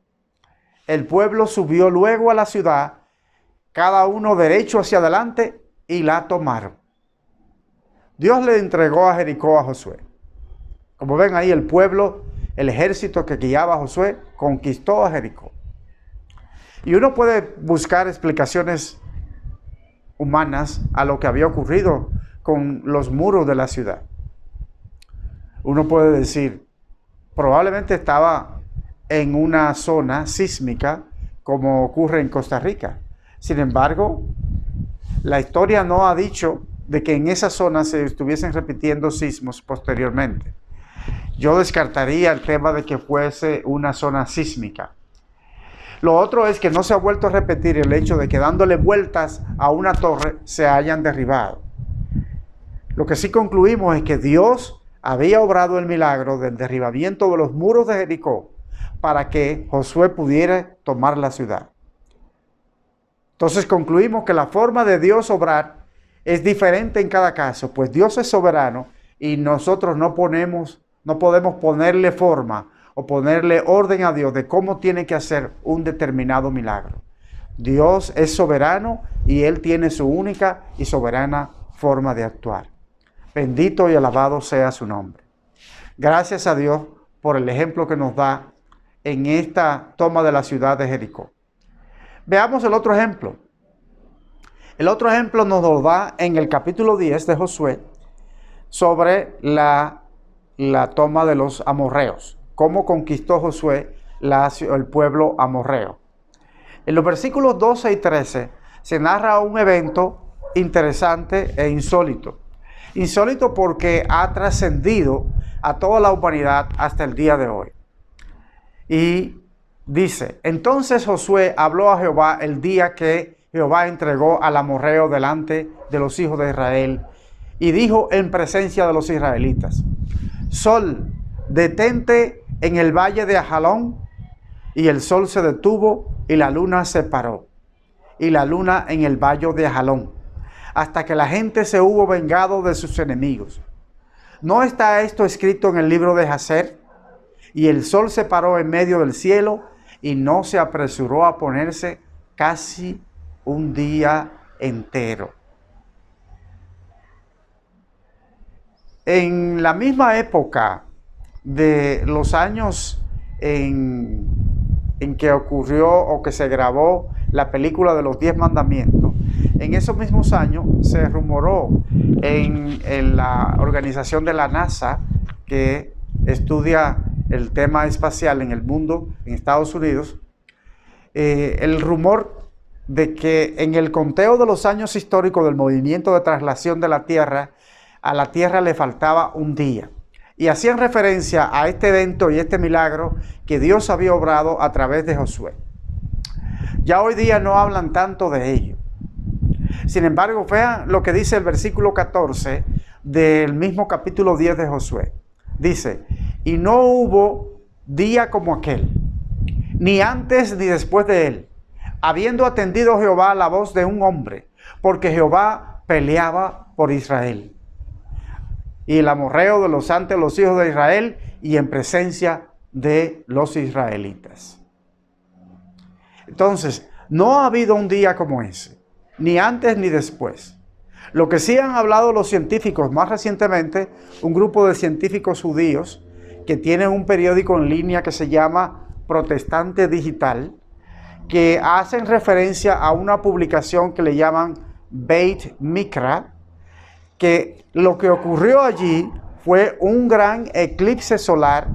S4: El pueblo subió luego a la ciudad, cada uno derecho hacia adelante y la tomaron. Dios le entregó a Jericó a Josué. Como ven ahí, el pueblo, el ejército que guiaba a Josué, conquistó a Jericó. Y uno puede buscar explicaciones humanas a lo que había ocurrido con los muros de la ciudad. Uno puede decir, probablemente estaba en una zona sísmica como ocurre en Costa Rica. Sin embargo, la historia no ha dicho de que en esa zona se estuviesen repitiendo sismos posteriormente. Yo descartaría el tema de que fuese una zona sísmica. Lo otro es que no se ha vuelto a repetir el hecho de que dándole vueltas a una torre se hayan derribado. Lo que sí concluimos es que Dios había obrado el milagro del derribamiento de los muros de Jericó para que Josué pudiera tomar la ciudad. Entonces concluimos que la forma de Dios obrar es diferente en cada caso, pues Dios es soberano y nosotros no podemos ponerle forma o ponerle orden a Dios de cómo tiene que hacer un determinado milagro. Dios es soberano y Él tiene su única y soberana forma de actuar. Bendito y alabado sea su nombre. Gracias a Dios por el ejemplo que nos da en esta toma de la ciudad de Jericó. Veamos el otro ejemplo. El otro ejemplo nos lo da en el capítulo 10 de Josué sobre la toma de los amorreos. Cómo conquistó Josué el pueblo amorreo. En los versículos 12 y 13 se narra un evento interesante e insólito. Insólito porque ha trascendido a toda la humanidad hasta el día de hoy. Y dice, entonces Josué habló a Jehová el día que Jehová entregó al amorreo delante de los hijos de Israel y dijo en presencia de los israelitas, Sol, detente en el valle de Ajalón. Y el sol se detuvo y la luna se paró. Y la luna en el valle de Ajalón, hasta que la gente se hubo vengado de sus enemigos. ¿No está esto escrito en el libro de Jacer? Y el sol se paró en medio del cielo y no se apresuró a ponerse casi un día entero. En la misma época de los años en que ocurrió o que se grabó la película de los 10 mandamientos, en esos mismos años se rumoró en la organización de la NASA que estudia el tema espacial en el mundo, en Estados Unidos, el rumor de que en el conteo de los años históricos del movimiento de traslación de la Tierra, a la Tierra le faltaba un día. Y hacían referencia a este evento y este milagro que Dios había obrado a través de Josué. Ya hoy día no hablan tanto de ello. Sin embargo, vean lo que dice el versículo 14 del mismo capítulo 10 de Josué. Dice, y no hubo día como aquel, ni antes ni después de él, habiendo atendido Jehová la voz de un hombre, porque Jehová peleaba por Israel. Y el amorreo de los ante los hijos de Israel y en presencia de los israelitas. Entonces, no ha habido un día como ese, ni antes ni después. Lo que sí han hablado los científicos más recientemente, un grupo de científicos judíos que tienen un periódico en línea que se llama Protestante Digital, que hacen referencia a una publicación que le llaman Beit Mikra, que lo que ocurrió allí fue un gran eclipse solar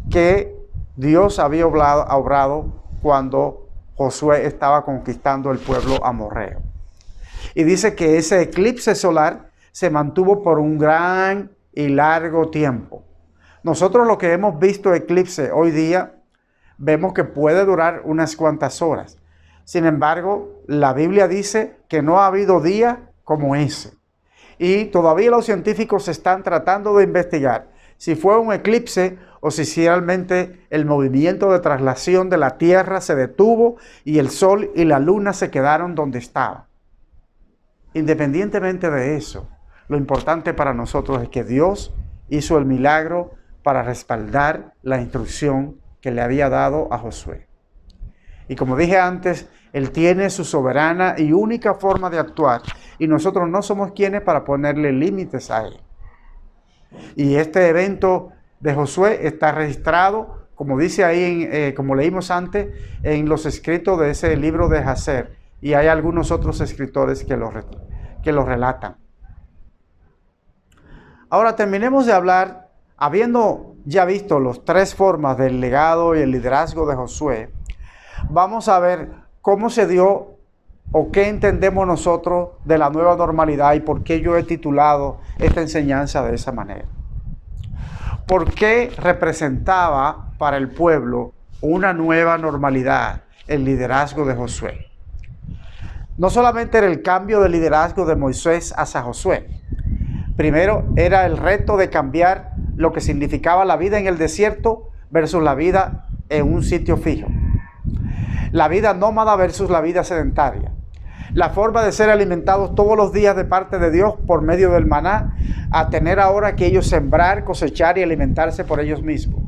S4: que Dios había obrado cuando Josué estaba conquistando el pueblo amorreo. Y dice que ese eclipse solar se mantuvo por un gran y largo tiempo. Nosotros lo que hemos visto eclipse hoy día, vemos que puede durar unas cuantas horas. Sin embargo, la Biblia dice que no ha habido día como ese. Y todavía los científicos están tratando de investigar si fue un eclipse o si realmente el movimiento de traslación de la Tierra se detuvo y el Sol y la Luna se quedaron donde estaban. Independientemente de eso, lo importante para nosotros es que Dios hizo el milagro para respaldar la instrucción que le había dado a Josué. Y como dije antes, Él tiene su soberana y única forma de actuar, y nosotros no somos quienes para ponerle límites a Él. Y este evento de Josué está registrado, como dice ahí, como leímos antes, en los escritos de ese libro de Jacer, y hay algunos otros escritores que lo relatan. Ahora terminemos de hablar, habiendo ya visto las tres formas del legado y el liderazgo de Josué, vamos a ver cómo se dio o qué entendemos nosotros de la nueva normalidad y por qué yo he titulado esta enseñanza de esa manera. ¿Por qué representaba para el pueblo una nueva normalidad el liderazgo de Josué? No solamente era el cambio de liderazgo de Moisés hacia Josué. Primero era el reto de cambiar lo que significaba la vida en el desierto versus la vida en un sitio fijo. La vida nómada versus la vida sedentaria. La forma de ser alimentados todos los días de parte de Dios por medio del maná, a tener ahora que ellos sembrar, cosechar y alimentarse por ellos mismos.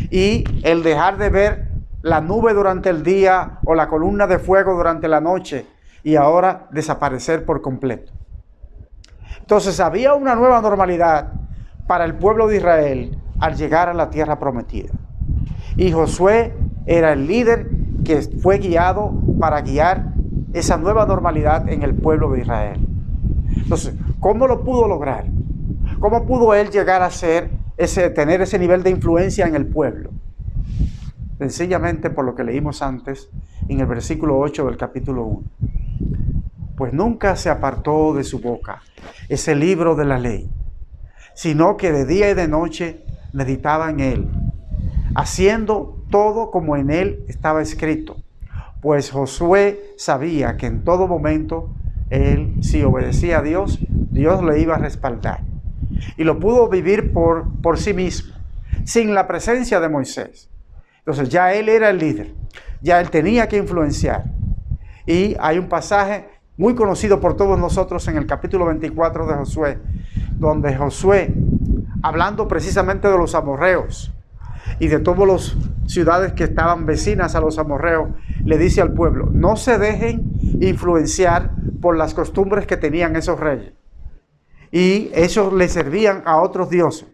S4: Y el dejar de ver la nube durante el día o la columna de fuego durante la noche y ahora desaparecer por completo. Entonces había una nueva normalidad para el pueblo de Israel al llegar a la tierra prometida. Y Josué era el líder que fue guiado para guiar esa nueva normalidad en el pueblo de Israel. Entonces, ¿cómo lo pudo lograr? ¿Cómo pudo él llegar a tener ese nivel de influencia en el pueblo? Sencillamente por lo que leímos antes en el versículo 8 del capítulo 1. Pues nunca se apartó de su boca ese libro de la ley, sino que de día y de noche meditaba en él, haciendo todo como en él estaba escrito. Pues Josué sabía que en todo momento él, si obedecía a Dios, Dios le iba a respaldar. Y lo pudo vivir por sí mismo, sin la presencia de Moisés. Entonces ya él era el líder, ya él tenía que influenciar. Y hay un pasaje muy conocido por todos nosotros en el capítulo 24 de Josué, donde Josué, hablando precisamente de los amorreos y de todas las ciudades que estaban vecinas a los amorreos, le dice al pueblo: no se dejen influenciar por las costumbres que tenían esos reyes. Y ellos le servían a otros dioses.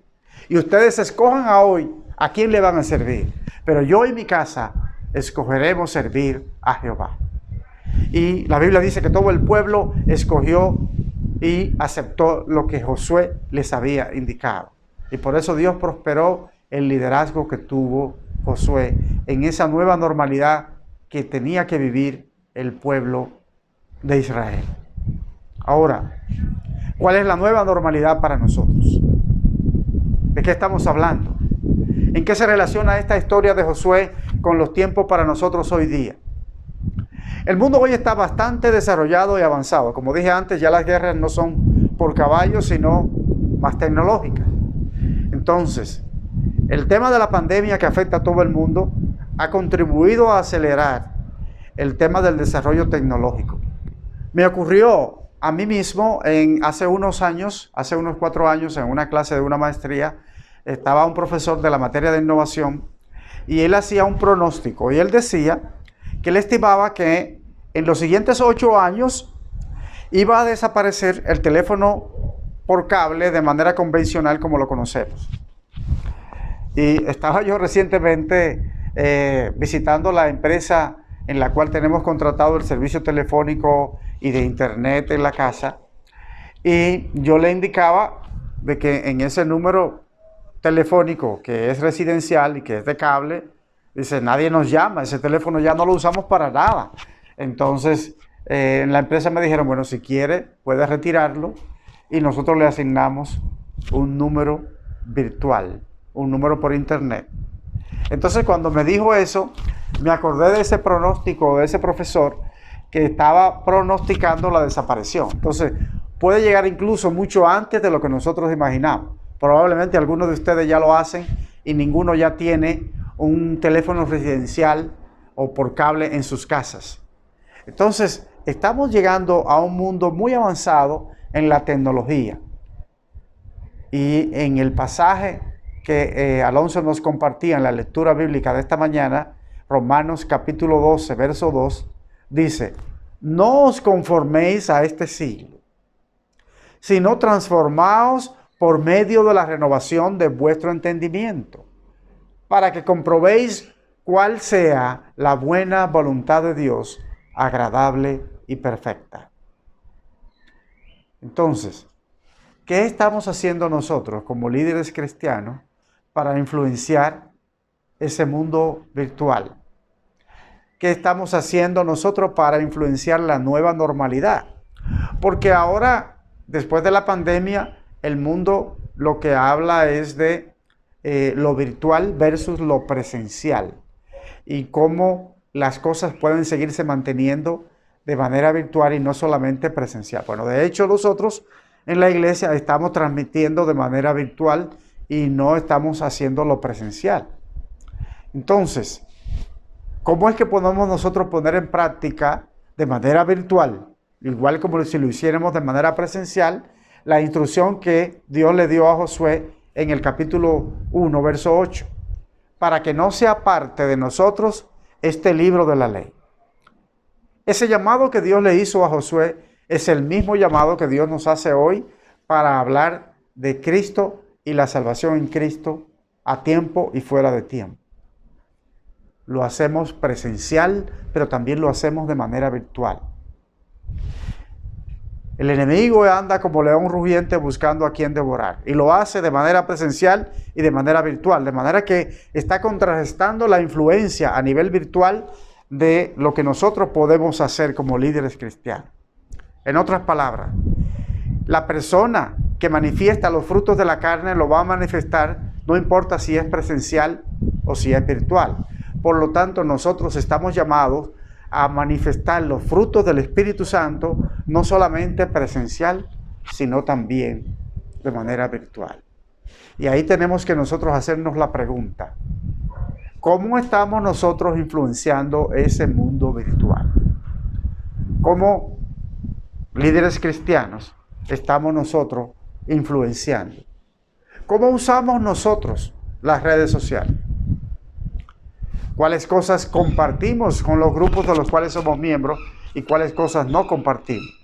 S4: Y ustedes escojan a hoy a quién le van a servir. Pero yo y mi casa escogeremos servir a Jehová. Y la Biblia dice que todo el pueblo escogió y aceptó lo que Josué les había indicado. Y por eso Dios prosperó el liderazgo que tuvo Josué en esa nueva normalidad que tenía que vivir el pueblo de Israel. Ahora, ¿cuál es la nueva normalidad para nosotros? ¿De qué estamos hablando? ¿En qué se relaciona esta historia de Josué con los tiempos para nosotros hoy día? El mundo hoy está bastante desarrollado y avanzado. Como dije antes, ya las guerras no son por caballos, sino más tecnológicas. Entonces, el tema de la pandemia que afecta a todo el mundo ha contribuido a acelerar el tema del desarrollo tecnológico. Me ocurrió a mí mismo hace unos 4 años, en una clase de una maestría, estaba un profesor de la materia de innovación y él hacía un pronóstico y él decía que él estimaba que en los siguientes 8 años iba a desaparecer el teléfono por cable de manera convencional como lo conocemos. Y estaba yo recientemente visitando la empresa en la cual tenemos contratado el servicio telefónico y de internet en la casa. Y yo le indicaba de que en ese número telefónico que es residencial y que es de cable, dice, nadie nos llama, ese teléfono ya no lo usamos para nada. Entonces, en la empresa me dijeron, bueno, si quiere, puede retirarlo y nosotros le asignamos un número virtual, un número por internet. Entonces, cuando me dijo eso, me acordé de ese pronóstico de ese profesor que estaba pronosticando la desaparición. Entonces, puede llegar incluso mucho antes de lo que nosotros imaginamos. Probablemente algunos de ustedes ya lo hacen y ninguno ya tiene un teléfono residencial o por cable en sus casas. Entonces, estamos llegando a un mundo muy avanzado en la tecnología. Y en el pasaje que Alonso nos compartía en la lectura bíblica de esta mañana, Romanos capítulo 12, verso 2, dice, no os conforméis a este siglo, sino transformaos por medio de la renovación de vuestro entendimiento, para que comprobéis cuál sea la buena voluntad de Dios, agradable y perfecta. Entonces, ¿qué estamos haciendo nosotros como líderes cristianos para influenciar ese mundo virtual? ¿Qué estamos haciendo nosotros para influenciar la nueva normalidad? Porque ahora, después de la pandemia, el mundo lo que habla es de lo virtual versus lo presencial y cómo las cosas pueden seguirse manteniendo de manera virtual y no solamente presencial. Bueno, de hecho nosotros en la iglesia estamos transmitiendo de manera virtual y no estamos haciendo lo presencial. Entonces, ¿cómo es que podemos nosotros poner en práctica de manera virtual, igual como si lo hiciéramos de manera presencial, la instrucción que Dios le dio a Josué en el capítulo 1, verso 8, para que no sea parte de nosotros este libro de la ley? Ese llamado que Dios le hizo a Josué es el mismo llamado que Dios nos hace hoy para hablar de Cristo y la salvación en Cristo a tiempo y fuera de tiempo. Lo hacemos presencial, pero también lo hacemos de manera virtual. El enemigo anda como león rugiente buscando a quien devorar. Y lo hace de manera presencial y de manera virtual. De manera que está contrarrestando la influencia a nivel virtual de lo que nosotros podemos hacer como líderes cristianos. En otras palabras, la persona que manifiesta los frutos de la carne lo va a manifestar, no importa si es presencial o si es virtual. Por lo tanto, nosotros estamos llamados a manifestar los frutos del Espíritu Santo, no solamente presencial, sino también de manera virtual. Y ahí tenemos que nosotros hacernos la pregunta, ¿cómo estamos nosotros influenciando ese mundo virtual? ¿Cómo líderes cristianos estamos nosotros influenciando? ¿Cómo usamos nosotros las redes sociales? ¿Cuáles cosas compartimos con los grupos de los cuales somos miembros y cuáles cosas no compartimos?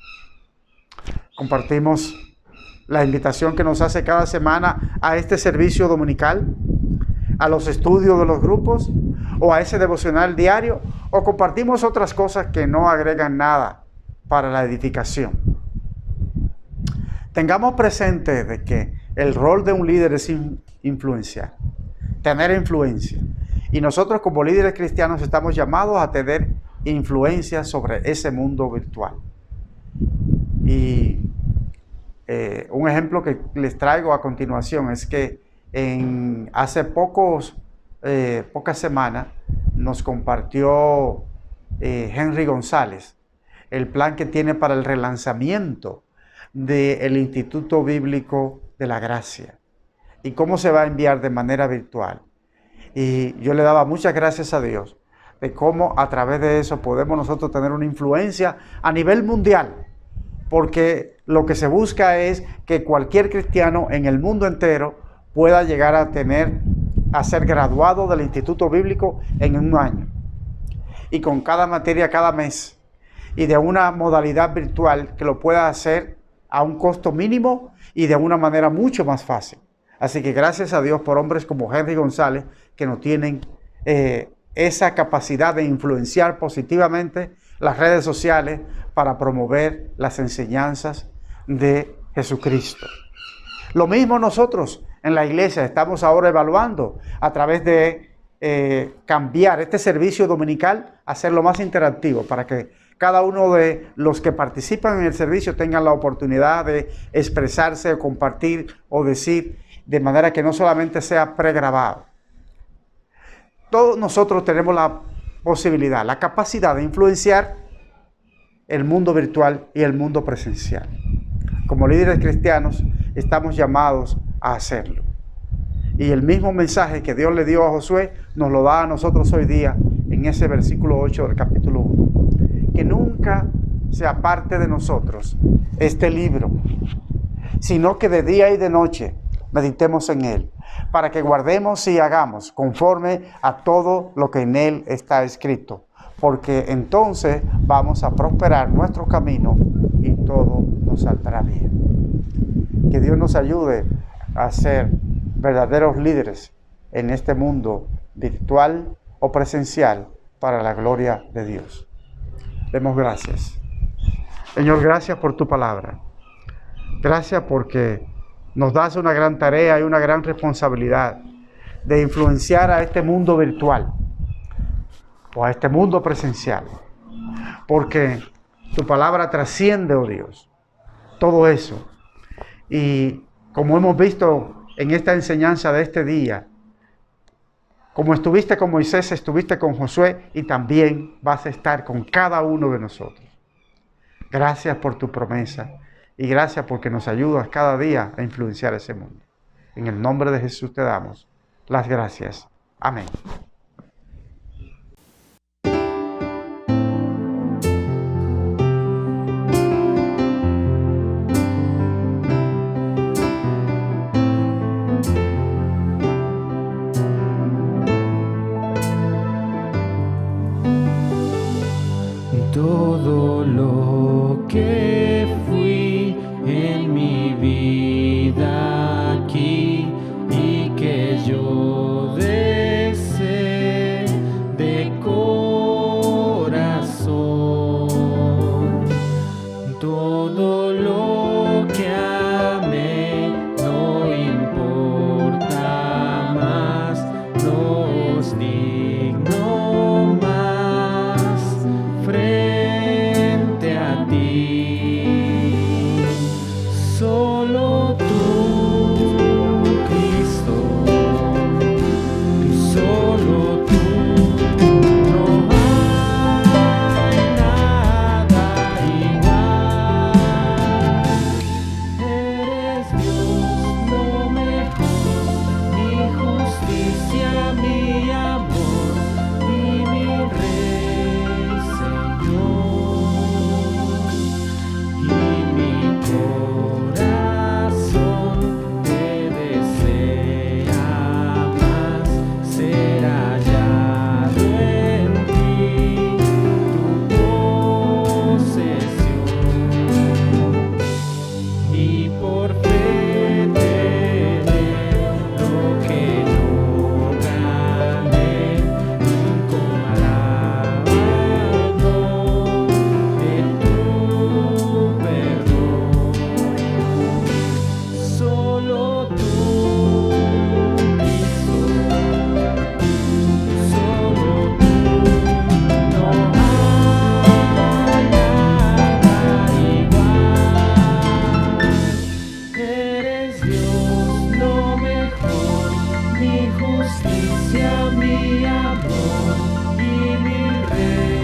S4: ¿Compartimos la invitación que nos hace cada semana a este servicio dominical, a los estudios de los grupos o a ese devocional diario? ¿O compartimos otras cosas que no agregan nada para la edificación? Tengamos presente de que el rol de un líder es influenciar, tener influencia. Y nosotros como líderes cristianos estamos llamados a tener influencia sobre ese mundo virtual. Y un ejemplo que les traigo a continuación es que hace pocas semanas nos compartió Henry González el plan que tiene para el relanzamiento del Instituto Bíblico de la Gracia y cómo se va a enviar de manera virtual. Y yo le daba muchas gracias a Dios de cómo a través de eso podemos nosotros tener una influencia a nivel mundial, porque lo que se busca es que cualquier cristiano en el mundo entero pueda llegar a ser graduado del Instituto Bíblico en un año, y con cada materia cada mes, y de una modalidad virtual que lo pueda hacer a un costo mínimo y de una manera mucho más fácil. Así que gracias a Dios por hombres como Henry González que nos tienen esa capacidad de influenciar positivamente las redes sociales para promover las enseñanzas de Jesucristo. Lo mismo nosotros en la iglesia estamos ahora evaluando a través de cambiar este servicio dominical, hacerlo más interactivo para que cada uno de los que participan en el servicio tengan la oportunidad de expresarse, compartir o decir, de manera que no solamente sea pregrabado. Todos nosotros tenemos la posibilidad, la capacidad de influenciar el mundo virtual y el mundo presencial. Como líderes cristianos estamos llamados a hacerlo. Y el mismo mensaje que Dios le dio a Josué nos lo da a nosotros hoy día en ese versículo 8 del capítulo 1. Que nunca se aparte de nosotros este libro, sino que de día y de noche meditemos en él, para que guardemos y hagamos conforme a todo lo que en él está escrito, porque entonces vamos a prosperar nuestro camino y todo nos saldrá bien. Que Dios nos ayude a ser verdaderos líderes en este mundo virtual o presencial para la gloria de Dios. Demos gracias. Señor, gracias por tu palabra. Gracias porque nos das una gran tarea y una gran responsabilidad de influenciar a este mundo virtual o a este mundo presencial. Porque tu palabra trasciende, oh Dios, todo eso. Y como hemos visto en esta enseñanza de este día, como estuviste con Moisés, estuviste con Josué y también vas a estar con cada uno de nosotros. Gracias por tu promesa y gracias porque nos ayudas cada día a influenciar ese mundo. En el nombre de Jesús te damos las gracias. Amén.
S2: Todo lo que fui en mi vida aquí y que yo deseo de corazón, todo lo que amé no importa más, no es digno más frente a ti. Solo tú, Cristo, solo tú, no hay nada igual. Eres Dios, lo mejor, mi justicia, mi amor y mi Rey, Señor. Y mi corazón te desea más, ser hallado en ti, tu posesión. Y por fe tener lo que no gané, incomparable de tu perdón. Solo tú, Cristo, solo tú, no hay nada igual. Eres Dios, lo mejor, mi justicia, mi amor y mi Rey.